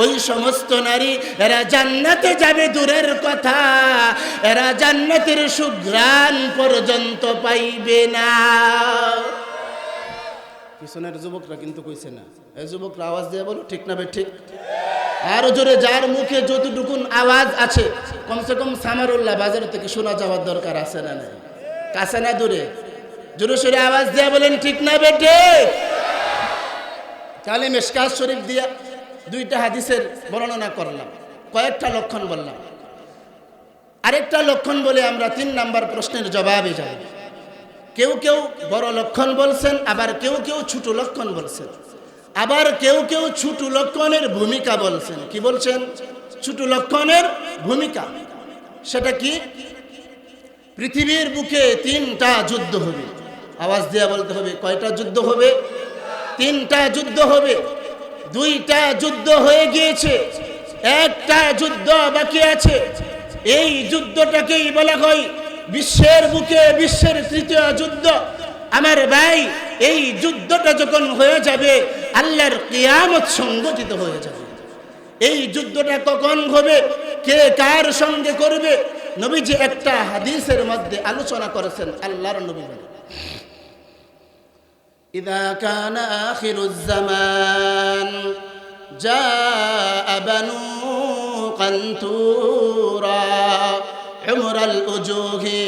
ওই সমস্ত নারী এরা জান্নাতে যাবে দূরের কথা, এরা জান্নাতের সুঘ্রাণ পর্যন্ত পাইবে না। পিছনের যুবকরা কিন্তু কইছে না, এই যুবকরা আওয়াজ দিয়ে বলো ঠিক না বে ঠিক? আরো জোরে, যার মুখে যতটুকুন আওয়াজ আছে কমসে কম সামারুল্লাহ বাজার থেকে শোনা যাওয়ার দরকার আছে না নাই? কাছে না দূরে? জোরে সোরে আওয়াজ দিয়ে বলেন ঠিক না বে ঠিক? তাহলে মিশকাত শরীফ দিয়া দুইটা হাদিসের বর্ণনা করলাম, কয়েকটা লক্ষণ বললাম। আরেকটা লক্ষণ বলে আমরা 3 নাম্বার প্রশ্নের জবাবে যাব। কেউ কেউ বড় লক্ষণ বলছেন, আবার কেউ কেউ ছোট লক্ষণ বলছেন, আবার কেউ কেউ ছোট লক্ষণের ভূমিকা বলছেন। কি বলছেন? ছোট লক্ষণের ভূমিকা। সেটা কি? পৃথিবীর বুকে 3টা যুদ্ধ হবে। আওয়াজ দিয়ে বলতে হবে, কয়টা যুদ্ধ হবে? 3টা যুদ্ধ হবে। 2টা যুদ্ধ হয়ে গিয়েছে, একটা যুদ্ধ বাকি আছে। এই যুদ্ধটাকেই বলা হয় বিশ্বের বুকে বিশ্বের 3য় যুদ্ধ। আমার ভাই, এই যুদ্ধটা যখন হয়ে যাবে আল্লাহর কিয়ামত সংগঠিত হয়ে যাবে। এই যুদ্ধটা কখন হবে, কে কার সঙ্গে করবে, নবীজি একটা হাদিসের মধ্যে আলোচনা করেছেন। আল্লাহর নবী বলেন, ইযা কানা আখিরুজ জামান জাআ বানু কান্তুরা হুমরাল উজুহি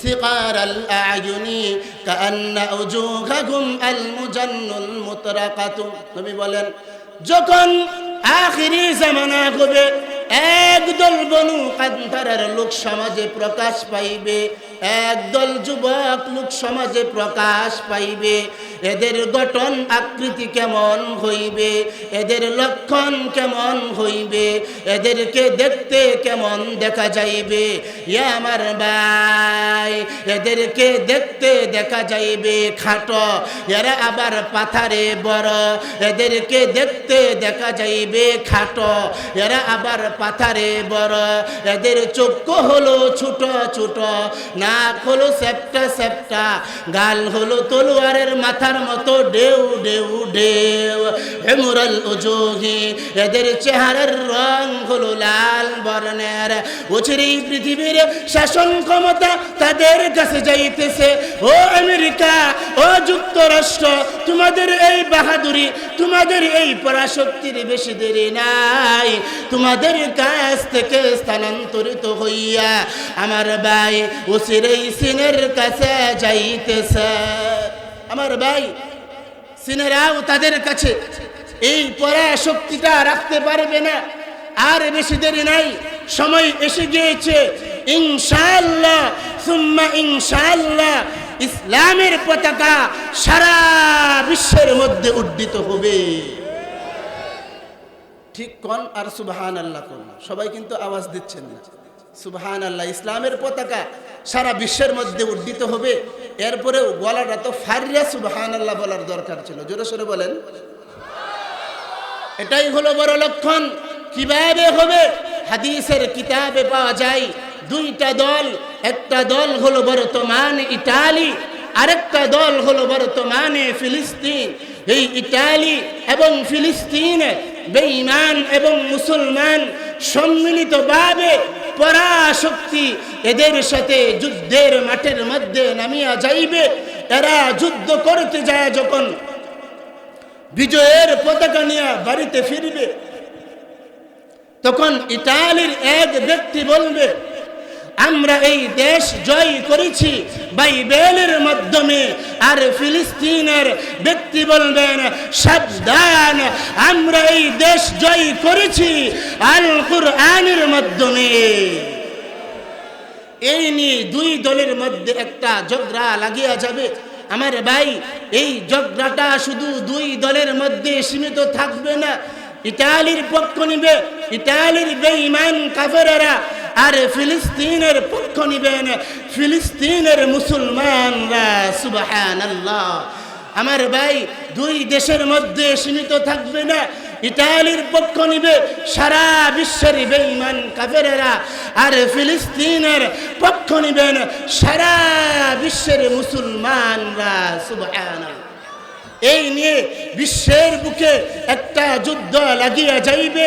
সিকারাল আয়ুনি কাআন্না উজুহাহুম আল মুজান্নুল মুতরাকাতু। নবী বলেন, যখন আখিরি জামানা হবে, একদল বনু কান্তারার লোক সমাজে প্রকাশ পাইবে, একদল যুবক লোক সমাজে প্রকাশ পাইবে। এদের গঠন আকৃতি কেমন হইবে, এদের লক্ষণ কেমন হইবে, এদেরকে দেখতে কেমন দেখা যাইবে? ইয়া আমার ভাই, এদেরকে দেখতে দেখা যাইবে খাটো, এরা আবার পাথারে বড়। এদেরকে দেখতে দেখা যাইবে খাটো, এরা আবার পাথারে বড়। এদের চক্ষু হলো ছোট ছোট, নাক হলো সেপ্টা সেপ্টা, গাল হলো তলোয়ারের মাথার মতো ডেউ ডেউ ডেউ। হেমুরাল উজুহি, এদের চেহারার রং হলো লাল বর্ণের। অচিরেই পৃথিবীর শাসন ক্ষমতা তাদের কাছে যাইতেছে। ও আমেরিকা, ও যুক্তরাষ্ট্র, তোমাদের এই বাহাদুরি, তোমাদের এই পরাশক্তির বেশি দেরি নাই। তোমাদের কাছ থেকে স্থানান্তরিত হইয়া আমার ভাই অচিরেই চীনের কাছে যাইতেছে। আমার ভাই, চীনেরাও তাদের কাছে এই পরাশক্তিটা রাখতে পারবে না। আর বেশি দেরি নাই, সময় এসে গিয়েছে। ইনশাআল্লাহ সুম্মা ইনশাআল্লাহ ইসলামের পতাকা সারা বিশ্বের মধ্যে উড্ডিত হবে। ঠিক কোন আর সুবহানাল্লাহ কোন? সবাই কিন্তু আওয়াজ দিচ্ছেন না। সুবহানাল্লাহ, ইসলামের পতাকা সারা বিশ্বের মধ্যে উড্ডিত হবে। এরপরেও গলাটা তো ফারিয়া সুবহানাল্লাহ বলার দরকার ছিল। জোরে সোরে বলেন। এটাই হলো বড় লক্ষণ। কিভাবে হবে? হাদিসের কিতাবে পাওয়া যায় 2টা দল। একটা দল হলো বর্তমানে ইতালি, আরেকটা দল হলো বর্তমানে ফিলিস্তিন। এই ইতালি এবং ফিলিস্তিনে বেঈমান এবং মুসলমান সম্মিলিতভাবে পরাশক্তি এদের সাথে যুদ্ধের মাঠের মধ্যে নামিয়া যাইবে। এরা যুদ্ধ করতে যায় যখন বিজয়ের পতাকা নিয়ে বাড়িতে ফিরবে, তখন ইতালির এক ব্যক্তি বলবে, আমরা এই দেশ জয় করেছি বাইবেলের মাধ্যমে। আর ফিলিস্তিনের ব্যক্তি বলবেন, সাবধান, আমরা এই দেশ জয় করেছি আল কুরআনের মাধ্যমে। এই নিয়ে 2 দলের মধ্যে একটা ঝগড়া লাগিয়া যাবে। আমার ভাই, এই ঝগড়াটা শুধু 2 দলের মধ্যে সীমিত থাকবে না, ইতালির পক্ষ নিবে ইতালির বেঈমান কাফেরেরা, আর ফিলিস্তিনের পক্ষ নিবেন ফিলিস্তিনের মুসলমানরা। সুবহানাল্লাহ। আমার ভাই, দুই দেশের মধ্যে সীমিত থাকবে না। ইতালির পক্ষ নিবে সারা বিশ্বের বেঈমান কাফেরেরা, আর ফিলিস্তিনের পক্ষ নিবেন সারা বিশ্বের মুসলমানরা। সুবহানাল্লাহ। এই নিয়ে বিশ্বের বুকে একটা যুদ্ধ লাগিয়া যাইবে।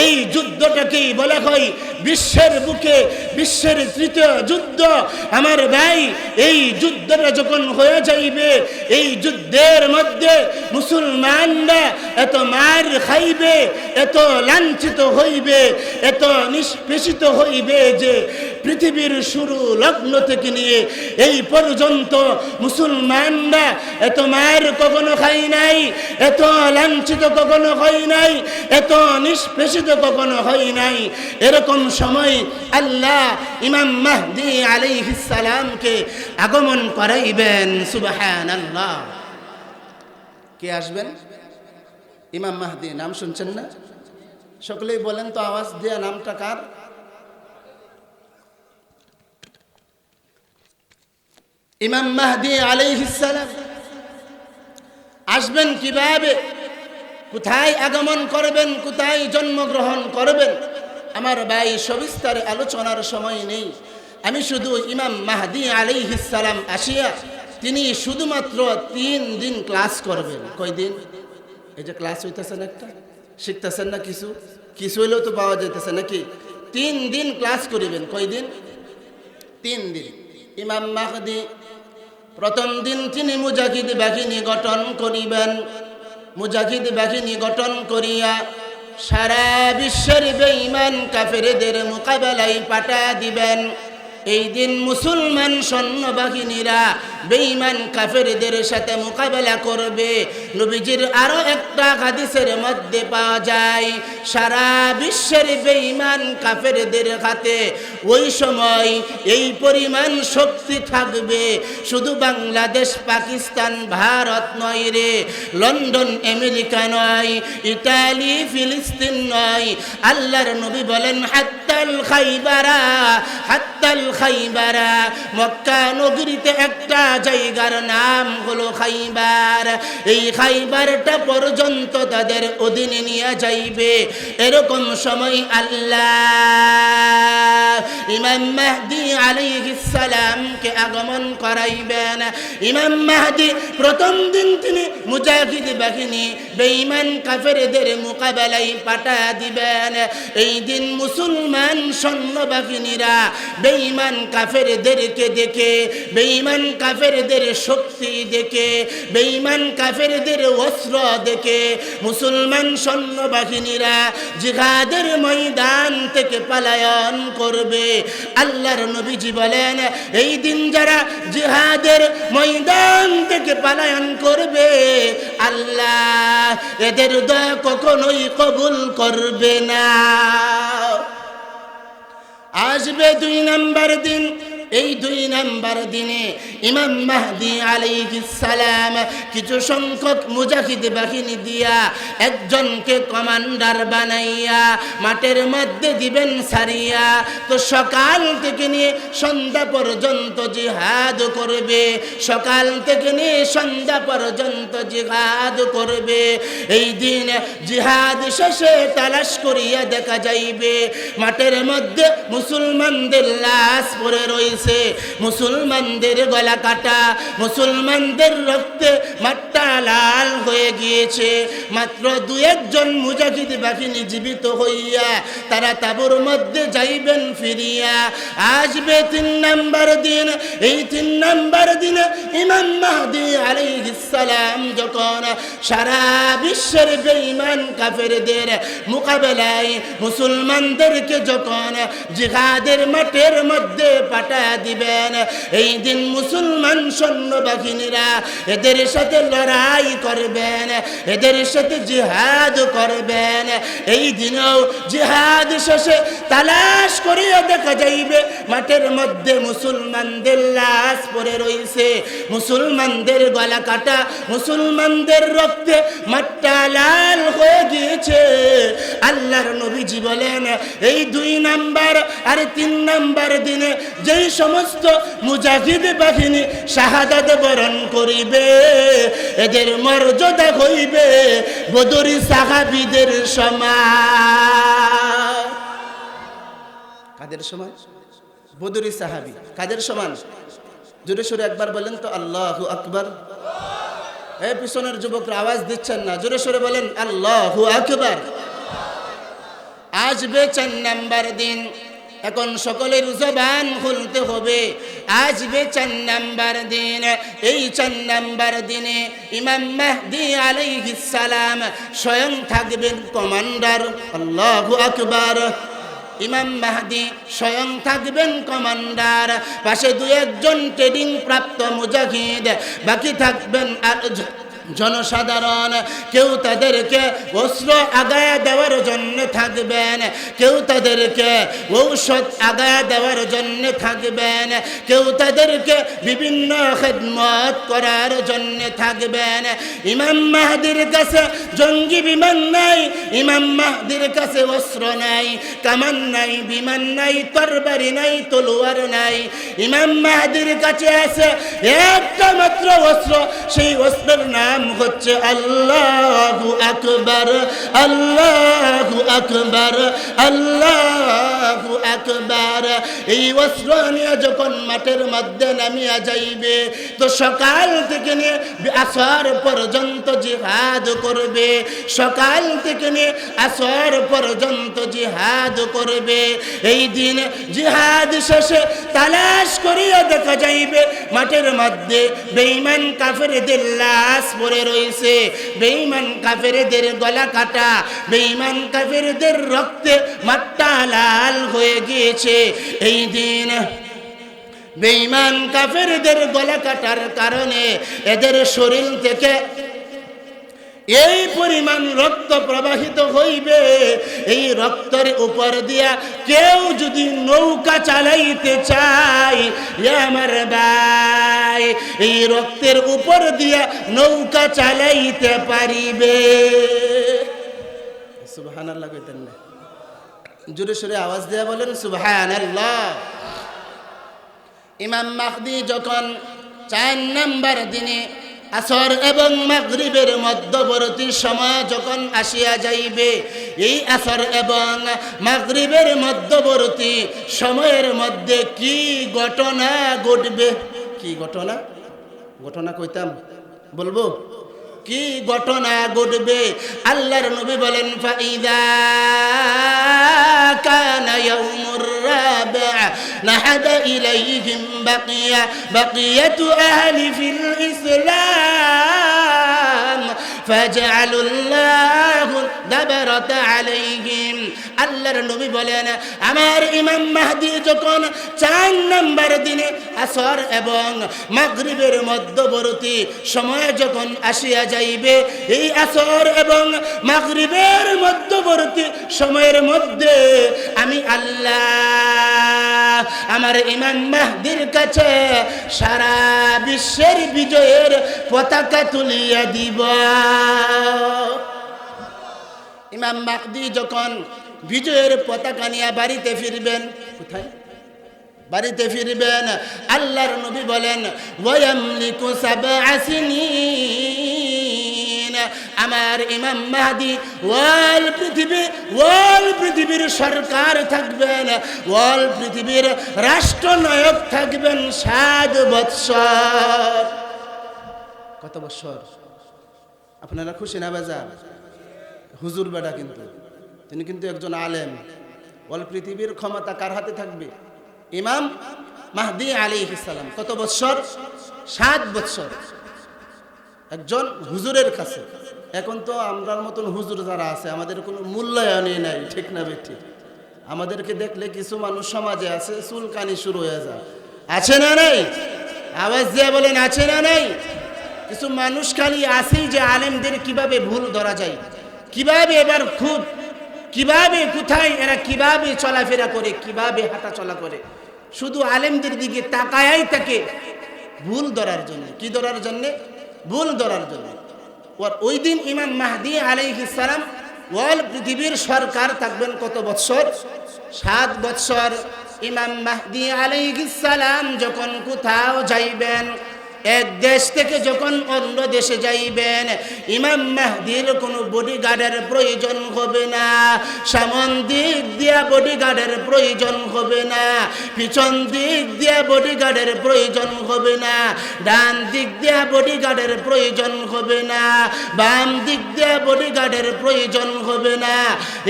এই যুদ্ধটাকেই বলা হয় বিশ্বের বুকে বিশ্বের তৃতীয় যুদ্ধ। আমার ভাই, এই যুদ্ধটা যখন হয়ে যাইবে, এই যুদ্ধের মধ্যে মুসলমানরা এত মার খাইবে, এত লাঞ্ছিত হইবে, এত নিষ্পেষিত হইবে যে পৃথিবীর শুরু লগ্ন থেকে নিয়ে এই পর্যন্ত মুসলমানরা এত মার কখনো খাই নাই, এত লাঞ্ছিত কখনো হয় নাই, এত নিষ্পেষিত কখনো হয় নাই। এরকম সময় আল্লাহ ইমাম মাহদী আলাইহিস সালামকে আগমন করাইবেন। সুবহানাল্লাহ। কে আসবেন? ইমাম মাহদী। নাম শুনছেন না? সকলেই বলেন তো আওয়াজ দিয়ে, নামটা কার? ইমাম মাহদী আলাইহিস সালাম আসবেন কিভাবে, কোথায় আগমন করবেন, কোথায় জন্মগ্রহণ করবেন? আমার ভাই, সবিস্তারে আলোচনার সময় নেই। আমি শুধু ইমাম মাহদী আলাইহিস সালাম আসিয়া তিনি শুধুমাত্র 3 দিন ক্লাস করবেন। কয়দিন? এই যে ক্লাস হইতেছেন, একটা শিখতেছেন না, কিছু কিছু হইলেও তো পাওয়া যাইতেছে নাকি? 3 দিন ক্লাস করিবেন। কয়দিন? 3 দিন। ইমাম মাহদী প্রথম দিন তিনি মুজাহিদ বাহিনী গঠন করিবেন। মুজাহিদ বাহিনী গঠন করিয়া সারা বিশ্বের বেঈমান কাফেরদের মোকাবেলায় পাঠা দিবেন। এই দিন মুসলমান সৈন্যবাহিনীরা বেঈমান কাফেরদের সাথে মোকাবেলা করবে। নবীজির আরো একটা হাদিসের মধ্যে পাওয়া যায়, সারা বিশ্বের বেঈমান কাফেরদের হাতে ওই সময় এই পরিমাণ শক্তি থাকবে, শুধু বাংলাদেশ, পাকিস্তান, ভারত নয় রে, লন্ডন, আমেরিকা নয়, ইতালি, ফিলিস্তিন নয়। আল্লাহর নবী বলেন, হাত্তাল খাইবারা, হাত্তাল খাইবারা। মক্কা নগরীতে একটা জায়গার নাম হলো খাইবার। এই খাইবারটা পর্যন্ত তাদের অধীনে নিয়ে যাইবে। এরকম সময় আল্লাহ ইমাম মাহদী আলাইহিস সালামকে আগমন করাইবেন। ইমাম মাহদী প্রথম দিন তিনি মুজাহিদ বাহিনী বেঈমান কাফেরদের মোকাবেলায় পাঠা দিবেন। এই দিন মুসলমান সৈন্যবাহিনীরা বেঈমান কাফেরদেরকে দেখে, বেঈমান কাফেরদের শক্তি দেখে, বেঈমান কাফেরদের অস্ত্র দেখে মুসলমান সৈন্যবাহিনীরা জিহাদের ময়দান থেকে পলায়ন করবে। আল্লাহর নবীজি বলেন, এই দিন যারা জিহাদের ময়দান থেকে পলায়ন করবে, আল্লাহ এদের দোয়া কখনোই কবুল করবে না। আসবে 2 নম্বর দিন। এই 2 নম্বর দিনে ইমাম মাহদী আলাইহিস সালাম কিছু সংখ্যক মুজাহিদ বাহিনী দিয়া একজনকে কমান্ডার বানাইয়া মাঠের মধ্যে দিবেন সারিয়া। তো সকাল থেকে নিয়ে সন্ধ্যা পর্যন্ত জিহাদ করবে, সকাল থেকে নিয়ে সন্ধ্যা পর্যন্ত জিহাদ করবে। এই দিন জিহাদ শেষে তালাশ করিয়া দেখা যাইবে মাঠের মধ্যে মুসলমানদের লাশ পড়ে রয়েছে, মুসলমানদের গলা কাটা, মুসলমানদের রক্তে মাঠটা লাল হয়ে গিয়েছে। মাত্র 2-1 জন মুজাহিদ বাহিনী জীবিত হইয়া তারা তাঁবুর মধ্যে যাইবেন ফিরিয়া। আসবে 3 নম্বর দিন। এই 3 নম্বর দিনে ইমাম মাহদী আলাইহিস সালাম যখন সারা বিশ্বের বেঈমান কাফেরদের মোকাবেলায় মুসলমানদেরকে যখন জিহাদের মাঠের মধ্যে পাঠা দিবেন। এই দিন মুসলমান সৈন্যবাহিনীরা এদের সাথে লড়াই করবেন, এদের সাথে জিহাদ করবেন। এই দিনেও জিহাদ শেষে তালাশ করিয়া দেখা যাইবে মাঠের মধ্যে মুসলমানদের লাশ পড়ে রইছে, মুসলমানদের গলা কাটা, মুসলমানদের রক্তে মাঠটা লাল হয়ে গিয়েছে। আল্লাহর নবীজি বলেন এই 2 নাম্বার আর 3 নাম্বার দিনে যেই সমস্ত মুজাহিদ বাহিনী শাহাদাত বরণ করিবে এদের মর্যাদা হইবে বদরি সাহাবীদের সমান। কাদের সমান? বদরি সাহাবী। কাদের সমান? জোরে সোরে একবার বলেন তো আল্লাহু আকবার। এই পিছনের যুবকরা আওয়াজ দিচ্ছেন না, জোরে সোরে বলেন আল্লাহু আকবার। আসবে 4 নাম্বার দিন, এখন সকলের জবান খুলতে হবে। আসবে 4 নাম্বার দিন, এই 4 নাম্বার দিনে ইমাম মাহদী আলাইহিস সালাম স্বয়ং থাকবেন কমান্ডার। আল্লাহু আকবার। ইমাম মাহদী স্বয়ং থাকবেন কমান্ডার, পাশে 2-1 জন ট্রেনিং প্রাপ্ত মুজাহিদ, বাকি থাকবেন আর জনসাধারণ। কেউ তাদেরকে অস্ত্র আগায়া দেওয়ার জন্য থাকবেন, কেউ তাদেরকে ঔষধ আগায়া দেওয়ার জন্য থাকবেন, কেউ তাদেরকে বিভিন্ন খেদমত করার জন্য থাকবেন। ইমাম মাহদীর কাছে জঙ্গি বিমান নাই, ইমাম মাহদীর কাছে অস্ত্র নাই, কামান নাই, বিমান নাই, তরবারি নাই, তলোয়ার নাই। ইমাম মাহদীর কাছে আছে একটা মাত্র অস্ত্র, সেই অস্ত্রের নাম হচ্ছে আল্লাহু আকবার, আল্লাহু আকবার, আল্লাহু আকবার। এই অস্ত্র নিয়ে যখন মাঠের মধ্যে নামিয়া যাইবে তো সকাল থেকে নিয়ে আসর পর্যন্ত জিহাদ করবে, সকাল থেকে নিয়ে আসর পর্যন্ত জিহাদ করবে। এই দিন জিহাদ শেষে তালাশ করিয়া দেখা যাইবে মাঠের মধ্যে বেঈমান কাফেরদের লাশ পড়ে রয়েছে, বেঈমান কাফেরদের গলা কাটা, বেঈমান কাফেরদের রক্তে মাঠটা লাল হয়ে গিয়েছে। এই দিন বেঈমান কাফেরদের গলা কাটার কারণে এদের শরীর থেকে এই পরিমাণ রক্ত প্রবাহিত হইবে, এই রক্তের উপর দিয়া কেউ যদি নৌকা চালাইতে চায় আমার ভাই এই রক্তের উপর দিয়া নৌকা চালাইতে পারিবে। সুবহানাল্লাহ কইতেন না? জোরে সোরে আওয়াজ দেয়া বলেন সুবহানাল্লাহ। ইমাম মাহদী যখন 4 নাম্বার দিনে আসর এবং মাগরিবের মধ্যবর্তী সময় যখন আসিয়া যাইবে, এই আসর এবং মাগরিবের মধ্যবর্তী সময়ের মধ্যে কি ঘটনা ঘটবে? কি ঘটনা? ঘটনা কইতাম বলবো কি ঘটনা ঘটবে? আল্লাহর নবী বলেন ফাইদা কানা ইয়াউমুর রাবি'a নাহাদা ইলাইহিম বাকিয়াতু আহলি ফিল ইসলাম ফাজআলুল্লাহু দাবারাতা আলাইহিম। আল্লাহর নবী বলেন আমার ইমাম মাহদী যখন 4 নাম্বার দিনে আসর এবং মাগরিবের মধ্যবর্তী সময় যখন আসিয়া যাইবে, এই আসর এবং মাগরিবের মধ্যবর্তী সময়ের মধ্যে আমি আল্লাহ আমার ইমাম মাহদীর কাছে সারা বিশ্বের বিজয়ের পতাকা তুলিয়া দিব। ইমাম মাহদী যখন বিজয়ের পতাকা নিয়ে বাড়িতে ফিরবেন, কোথায়? বাড়িতে ফিরবেন। আল্লাহর নবী বলেন ওয়ায়ামলিকু সাবআ সিনিন, আমার ইমাম মাহদী ওয়াল পৃথিবীর সরকার থাকবেন, ওয়াল পৃথিবীর রাষ্ট্রনায়ক থাকবেন 7 বৎসর। কত বৎসর? আপনারা খুশি না বাজার? হুজুর বেটা কিন্তু তিনি কিন্তু একজন আলেম। ওয়াল পৃথিবীর ক্ষমতা কার হাতে থাকবে? ইমাম মাহদী আলাইহিস সালাম। কত বৎসর? 7 বৎসর একজন হুজুরের কাছে। এখন তো আমরার মতন হুজুর যারা আছে আমাদের কোনো মূল্যায়নই নাই, ঠিক না বেঠিক? আমাদেরকে দেখলে কিছু মানুষ সমাজে আছে চুলকানি শুরু হয়ে যায়, আছে না নাই? আওয়াজ দিয়ে বলেন আছে না নাই? কিছু মানুষ খালি আসেই যে আলেমদের কিভাবে ভুল ধরা যায়, কিভাবে এবার খুব কিভাবে কোথায় এরা কিভাবে চলাফেরা করে, কিভাবে হাঁটা চলা করে, শুধু আলেমদের দিকে তাকায়াই থাকে ভুল ধরার জন্য। কি ধরার জন্য? ভুল ধরার জন্য। ওই দিন ইমাম মাহদী আলাইহিস সালাম ওয়াল পৃথিবীর সরকার থাকবেন কত বৎসর? 7 বৎসর। ইমাম মাহদী আলাইহিস সালাম যখন কোথাও যাইবেন, এক দেশ থেকে যখন অন্য দেশে যাইবেন, ইমাম মাহদীর কোনো বডিগার্ডের প্রয়োজন হবে না, সামন দিক দিয়া বডিগার্ডের প্রয়োজন হবে না, পিছন দিক দিয়া বডিগার্ডের প্রয়োজন হবে না, ডান দিক দিয়া বডিগার্ডের প্রয়োজন হবে না, বাম দিক দিয়া বডিগার্ডের প্রয়োজন হবে না।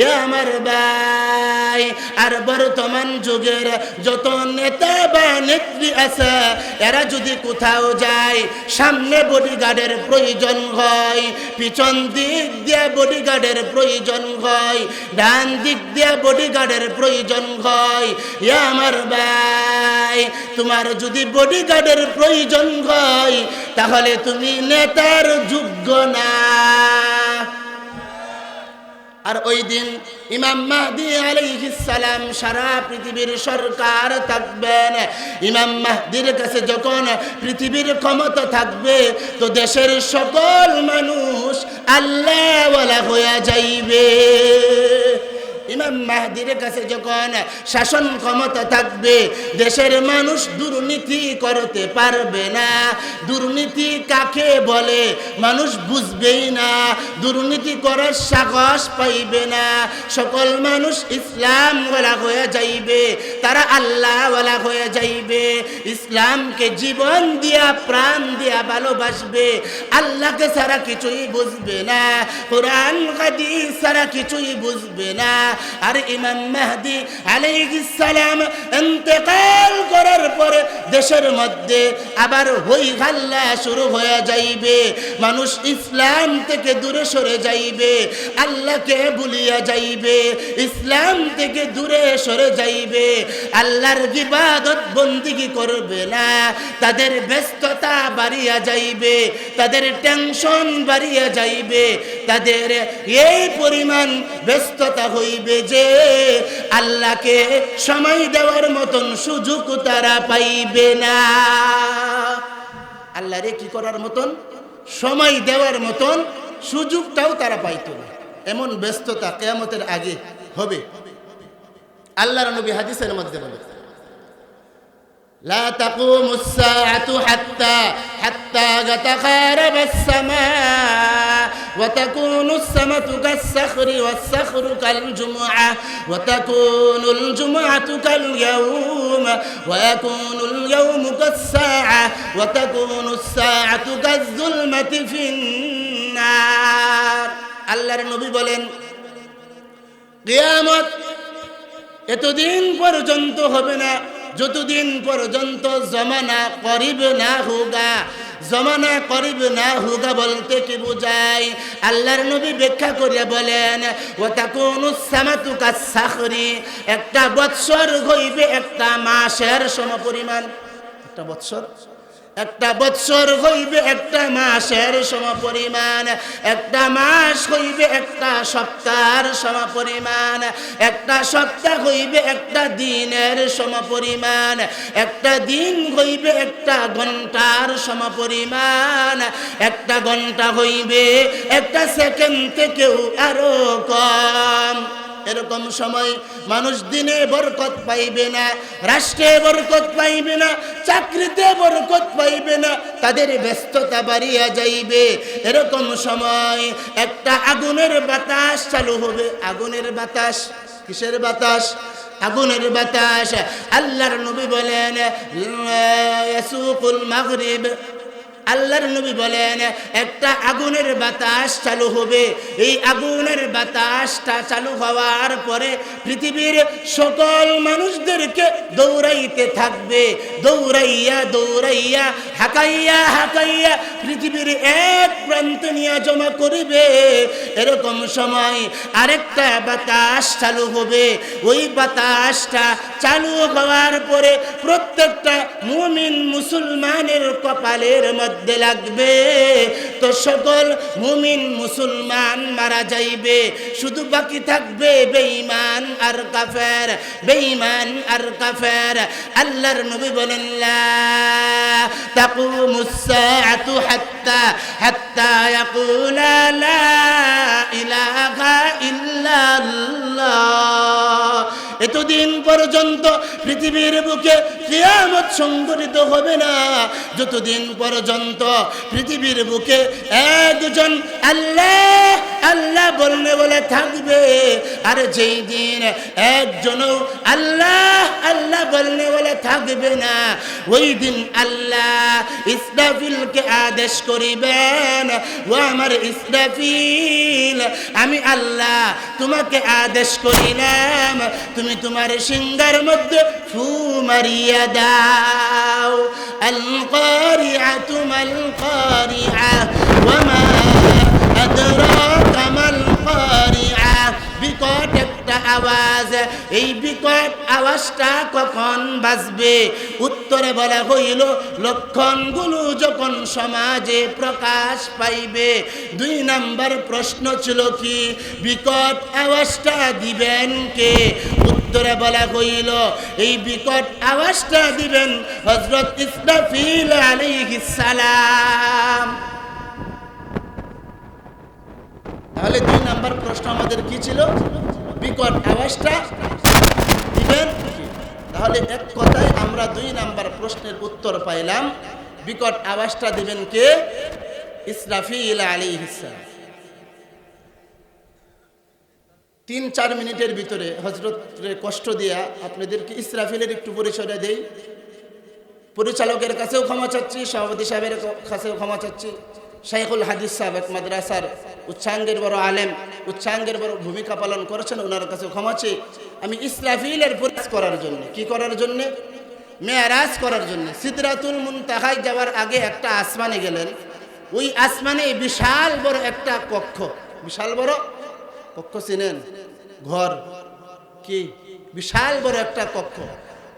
এ আমার ভাই, আর বর্তমান যুগের যত নেতা বা নেত্রী আছে, এরা যদি কোথাও যায়, সামনে বডিগার্ডের প্রয়োজন হয়, পিছন দিক দিয়ে বডিগার্ডের প্রয়োজন হয়, ডান দিক দিয়ে বডিগার্ডের প্রয়োজন হয়। এ আমার ভাই, তোমার যদি বডিগার্ডের প্রয়োজন হয়, তাহলে তুমি নেতার যোগ্য না। আর ওই দিন ইমাম মাহদী আলাইহিস সালাম সারা পৃথিবীর সরকার থাকবেন। ইমাম মাহদীর কাছে যখন পৃথিবীর ক্ষমতা থাকবে, তো দেশের সকল মানুষ আল্লাহওয়ালা হয়ে যাইবে। ইমাম মাহদীর কাছে যখন শাসন ক্ষমতা থাকবে, দেশের মানুষ দুর্নীতি করতে পারবে না। দুর্নীতি কাকে বলে মানুষ বুঝবেই না, দুর্নীতি করার সাহস পাইবে না। সকল মানুষ ইসলামওয়ালা হয়ে যাইবে, তারা আল্লাহওয়ালা হয়ে যাইবে, ইসলামকে জীবন দিয়া প্রাণ দিয়া ভালোবাসবে, আল্লাহকে ছাড়া কিছুই বুঝবে না, কোরআন হাদিস ছাড়া কিছুই বুঝবে না। আর ইমাম মাহদী আলাইহিস সালাম ইন্তেকাল করার পরে দেশের মধ্যে আবার হই হাল্লা শুরু হয়ে যাইবে, মানুষ ইসলাম থেকে দূরে সরে যাইবে, আল্লাহকে ভুলিয়া যাইবে, ইসলাম থেকে দূরে সরে যাইবে, আল্লাহর ইবাদত বন্দেগী করবে না, তাদের ব্যস্ততা বাড়িয়া যাইবে, তাদের টেনশন বাড়িয়া যাইবে, তাদের এই পরিমাণ ব্যস্ততা হইবে যে আল্লাহকে সময় দেওয়ার মতন সুযোগ তারা পাইবে না। আল্লাহরে কি করার মতন, সময় দেওয়ার মতন সুযোগটাও তারা পাইতো না। এমন ব্যস্ততা কিয়ামতের আগে হবে। আল্লাহর নবী হাদিসের মধ্যে বলে, لا تقوم الساعة حتى يتقارب السماء وتكون السماء كالصخر والصخر كالجمعة وتكون الجمعة كاليوم ويكون اليوم كالساعة وتكون الساعة كالظلمة في النار। আল্লাহর নবী বলেন, কিয়ামত এতদিন পর্যন্ত হবে না যতদিন পর্যন্ত জমানা করিব না হোগা। জমানা করিব না হোগা বলতে কি বোঝায়? আল্লাহর নবী ব্যাখ্যা করে বলেন, ওয়াতাকুনুস সামাতু কাস-সাখরি, একটা বৎসর হইবে একটা মাসের সমপরিমাণ। একটা বৎসর হইবে একটা মাসের সমপরিমাণ, একটা মাস হইবে একটা সপ্তাহের সমপরিমাণ, একটা সপ্তাহ হইবে একটা দিনের সমপরিমাণ, একটা দিন হইবে একটা ঘন্টার সমপরিমাণ, একটা ঘন্টা হইবে একটা সেকেন্ড থেকেও আরো কম। এরকম সময় মানুষ দিনে বরকত পাইবে না, রাষ্ট্রে বরকত পাইবে না, চাকরিতে বরকত পাইবে না, তাদের ব্যস্ততা বাড়িয়া যাইবে। এরকম সময় একটা আগুনের বাতাস চালু হবে। আগুনের বাতাস, কিসের বাতাস? আগুনের বাতাস। আল্লাহর নবী বলেন, ইয়াসুকুল মাগরিব, আল্লাহর নবী বলেন একটা আগুনের বাতাস চালু হবে। এই আগুনের বাতাসটা চালু হওয়ার পরে পৃথিবীর সকল মানুষদেরকে দৌড়াইতে থাকবে, দৌড়াইয়া দৌড়াইয়া হাঁকাইয়া হাঁকাইয়া পৃথিবীর এক প্রান্তে নিয়ে জমা করিবে, এরকম সময় আরেকটা বাতাস চালু হবে। ওই বাতাসটা চালু হওয়ার পরে প্রত্যেকটা মুমিন মুসলমানের কপালের মধ্যে লাগবে, তো সকল মুমিন মুসলমান মারা যাইবে, শুধু বাকি থাকবে বেঈমান আর কাফের, বেঈমান আর কাফের। আল্লাহর নবী বলেন লা তাকুমুস সাআতু হাত্তা ইয়াকুলা লা ইলাহা ইল্লাল্লাহ। এতদিন পর্যন্ত পৃথিবীর বুকে কিয়ামত সংঘটিত হবে না যতদিন পর্যন্ত পৃথিবীর বুকে একজন আল্লাহ আল্লাহ বলে থাকবে। আর যেই দিন একজনও আল্লাহ আল্লাহ বলে থাকবে না, ওই দিন আল্লাহ ইসরাফিলকে আদেশ করিবেন, ও আমার ইসরাফিল, আমি আল্লাহ তোমাকে আদেশ করিলাম, তুমি তোমার সিংহার মধ্যে ফু মারিয়া দাও। আল কারিআতু মাল কারিআ ওয়া মা আদরাকা মাল কারিআ। বিকট একটা আওয়াজ, এই বিকট আওয়াজটা কখন বাজবে? উত্তরে বলা হইল লক্ষণগুলো যখন সমাজে প্রকাশ পাইবে। 2 নাম্বার প্রশ্ন ছিল কি, বিকট আওয়াজটা দিবেন কে? উত্তরে বলা হইল এই বিকট আওয়াজটা দিবেন হযরত ইসরাফিল আলাইহিস সালাম। তাহলে 2 নাম্বার প্রশ্ন আমাদের কি ছিল? বিকট আওয়াজটা দিবেন কে? তাহলে এক কথায় আমরা 2 নাম্বার প্রশ্নের উত্তর পাইলাম, বিকট আওয়াজটা দিবেন কে? ইসরাফিল আলাইহিস সালাম। 3-4 মিনিটের ভিতরে হযরতের কষ্ট দিয়া আপনাদেরকে ইসরাফিলের একটু পরিচয়টা দেই। পরিচালকের কাছেও ক্ষমা চাচ্ছি, সভাপতি সাহেবের কাছেও ক্ষমা চাচ্ছি। শাইখুল হাদিস সাহেব এক মাদ্রাসার উচ্চাঙ্গের বড় আলেম, উচ্চাঙ্গের বড় ভূমিকা পালন করেছেন, ওনার কাছেও ক্ষমা চাই। আমি ইসরাফিলের পরিচয় করার জন্য, কি করার জন্য? মেরাজ করার জন্য। সিদরাতুল মুনতাহায় যাওয়ার আগে একটা আসমানে গেলেন, ওই আসমানে বিশাল বড় একটা কক্ষ, বিশাল বড় কক্ষ চিনেন? ঘর কি বিশাল বড় একটা কক্ষ।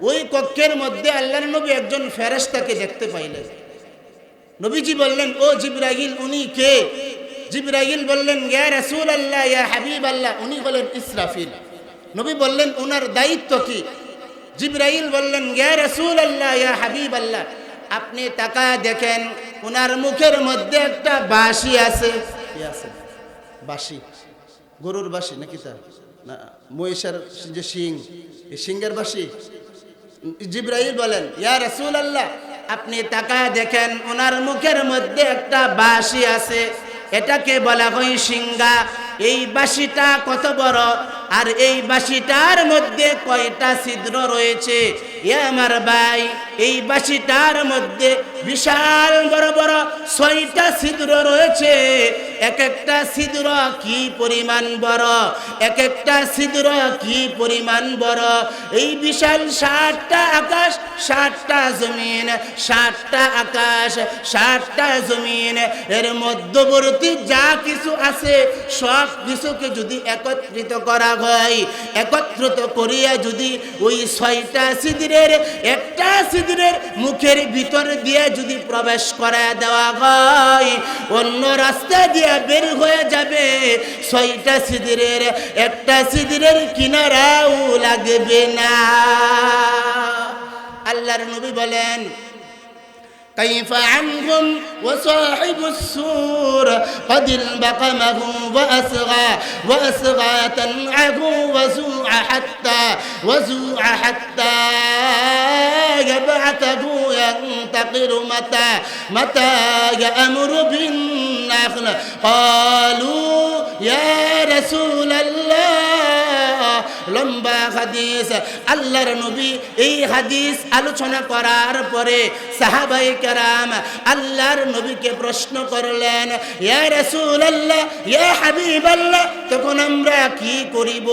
ওই কক্ষের মধ্যে আল্লাহর নবী একজন ফেরেশতাকে দেখতে পাইলেন। নবীজি বললেন, ও জিবরাইল, উনি কে? জিবরাইল বললেন, ইয়া রাসূলুল্লাহ, ইয়া হাবিবাল্লাহ, উনি হলেন ইসরাফিল। নবী বললেন, ওনার দায়িত্ব কি? জিবরাইল বললেন, ইয়া রাসূলুল্লাহ, ইয়া হাবিবাল্লাহ, আপনি তাকায় দেখেন ওনার মুখের মধ্যে একটা বাঁশি আছে। কি আছে? বাঁশি। গরুর বাঁশি নাকি? তা না, মহিষের যে শিং, এই শিংয়ের বাঁশি। জিবরাইল বলেন, ইয়া রাসূলুল্লাহ, আপনি তাকায় দেখেন ওনার মুখের মধ্যে একটা বাঁশি আছে, এটাকে বলা হয় সিংহা। এই বাঁশিটা কত বড়, আর এই বাঁশিটার মধ্যে কয়টা ছিদ্র রয়েছে? এ আমার ভাই, এই বাঁশিটার মধ্যে বিশাল বড় বড় 6টা ছিদ্র রয়েছে। এক একটা ছিদ্র কি পরিমাণ বড়, এক একটা ছিদ্র কি পরিমাণ বড়। এই বিশাল 7টা আকাশ, 7টা জমিন, 7টা আকাশ, 7টা জমিন, এর মধ্যবর্তী যা কিছু আছে সব কিছুকে যদি একত্রিত করা হয়, একত্রিত করিয়া যদি ওই 6টা ছিদ্রের একটা ছিদ্রের মুখের ভিতর দিয়ে যদি প্রবেশ করা দেওয়া হয়, অন্য রাস্তা দিয়ে বের হয়ে যাবে। 6টা ছিদ্রের একটা ছিদ্রের কিনারাও লাগবে না। আল্লাহর নবী বলেন, كيف عنهم وصاحب السور قد البقمه وأسغى تنعه وزوع حتى يبعثه ينتقر متى يأمر بالنخل. قالوا يا رسول الله লম্বা হাদিস। আল্লাহর নবী এই হাদিস আলোচনা করার পরে সাহাবায়ে কেরাম আল্লাহর নবীকে প্রশ্ন করলেন, ইয়া রাসূলুল্লাহ, ইয়া হাবিবাল্লাহ, তখন আমরা কি করিব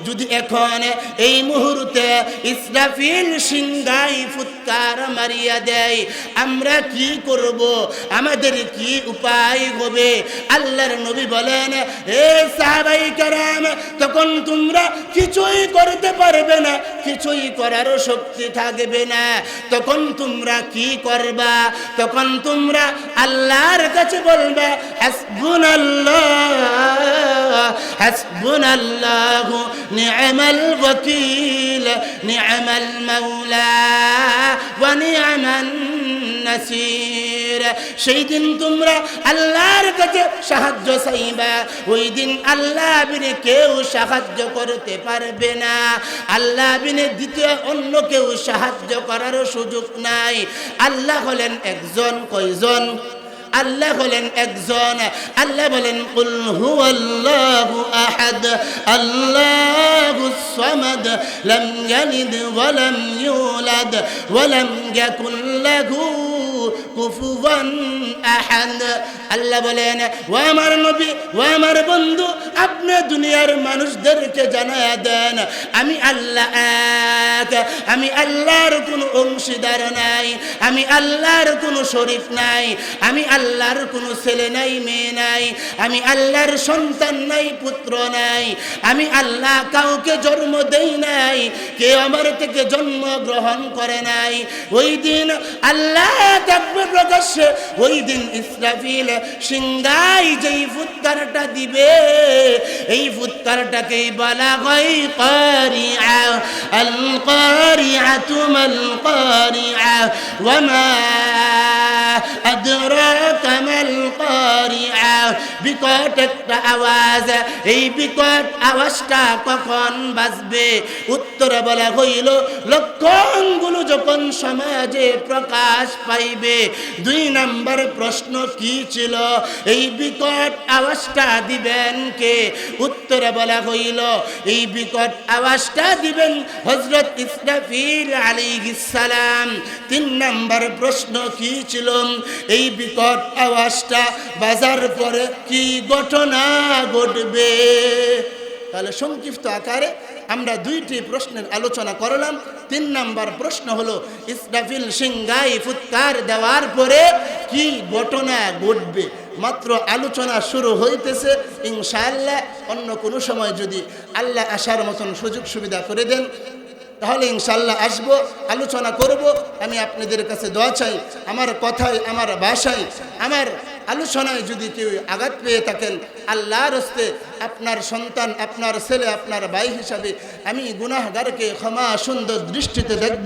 যদি এখন এই মুহূর্তে ইসরাফিল সিংহায় ফুৎকার মারিয়া দেয়? আমরা কি করব? আমাদের কি উপায় হবে? আল্লাহর নবী বলেন, হে সাহাবায়ে কেরাম, তখন তোমরা কিছুই করতে পারবে না, কিছুই করার শক্তি থাকবে না। তখন তোমরা কি করবা? তখন তোমরা আল্লাহর কাছে বলবা, হাসবুনাল্লাহ হাসবুনাল্লাহু নি'মাল ওয়াকিল নি'মাল মাওলা ওয়া নি'মান নাসির। সেই দিন তোমরা আল্লাহর কাছে সাহায্য চাইবা, ওই দিন আল্লাহ বিনে কেউ সাহায্য করতে পারবে না। আল্লাহ বিনে দ্বিতীয় অন্য কেউ সাহায্য করার সুযোগ নাই। আল্লাহ হলেন একজন। কয়জন? আল্লাহ হলেন একজন। আল্লাহ বলেন, কুল হুয়াল্লাহু আহাদ আল্লাহুস সামাদ লাম ইয়ালিদ ওয়া লাম ইউলাদ ওয়া লাম ইয়াকুল লাহু কুফুয়ান আহাদ। আল্লাহ বলেন, ও আমার নবী, ও আমার বন্ধু, আপনি দুনিয়ার মানুষদেরকে জানায়া দেন, আমি আল্লাহ এক। আমি আল্লাহর কোনো অংশীদার নাই, আমি আল্লাহর কোনো শরীক নাই, আমি আল্লাহর কোনো ছেলে নাই, মেয়ে নাই, আমি আল্লাহর সন্তান নাই, পুত্র নাই, আমি আল্লাহ কাউকে জন্ম দেই নাই, কেউ আমার থেকে জন্ম গ্রহণ করে নাই। ওই দিন আল্লাহ থাকবে প্রকাশ্যে। ওই দিন ইসরাফিল সিংহায় যেই ফুৎকারটা দিবে, এই ফুৎকারটাকেই বলা হয় কারিআ। আল কারিআতু মাল কারিআ ওয়া মা আদরাকা মাল কারিআ। বিকট একটা আওয়াজ। এই বিকট আওয়াজটা কখন বাজবে? উত্তরে বলা হইল, লক্ষণগুলো যখন সমাজে প্রকাশ পাইবে। 2 নম্বর প্রশ্ন কি ছিল? এই বিকট আওয়াজটা দিবেন কে? উত্তরে বলা হইল, এই বিকট আওয়াজটা দিবেন হযরত ইসরাফিল আলাইহিস সালাম। 3 নম্বর প্রশ্ন কি ছিল? এই বিকট আওয়াজটা বাজার পরে কি ঘটনা ঘটবে? তাহলে সংক্ষিপ্ত আকারে আমরা 2টি প্রশ্নের আলোচনা করলাম। 3 নম্বর প্রশ্ন হলো, ইসরাফিল সিংহায় ফুৎকার দেওয়ার পরে কি ঘটনা ঘটবে? মাত্র আলোচনা শুরু হইতেছে। ইনশাআল্লাহ অন্য কোনো সময় যদি আল্লাহ আসার মতন সুযোগ সুবিধা করে দেন, তাহলে ইনশাআল্লাহ আসবো, আলোচনা করব। আমি আপনাদের কাছে দোয়া চাই, আমার কথায়, আমার ভাষায়, আমার আলোচনায় যদি কেউ আঘাত পেয়ে থাকেন, আল্লাহর হস্তে আপনার সন্তান, আপনার ছেলে, আপনার ভাই হিসাবে আমি গুনাহগারকে ক্ষমা সুন্দর দৃষ্টিতে দেখব।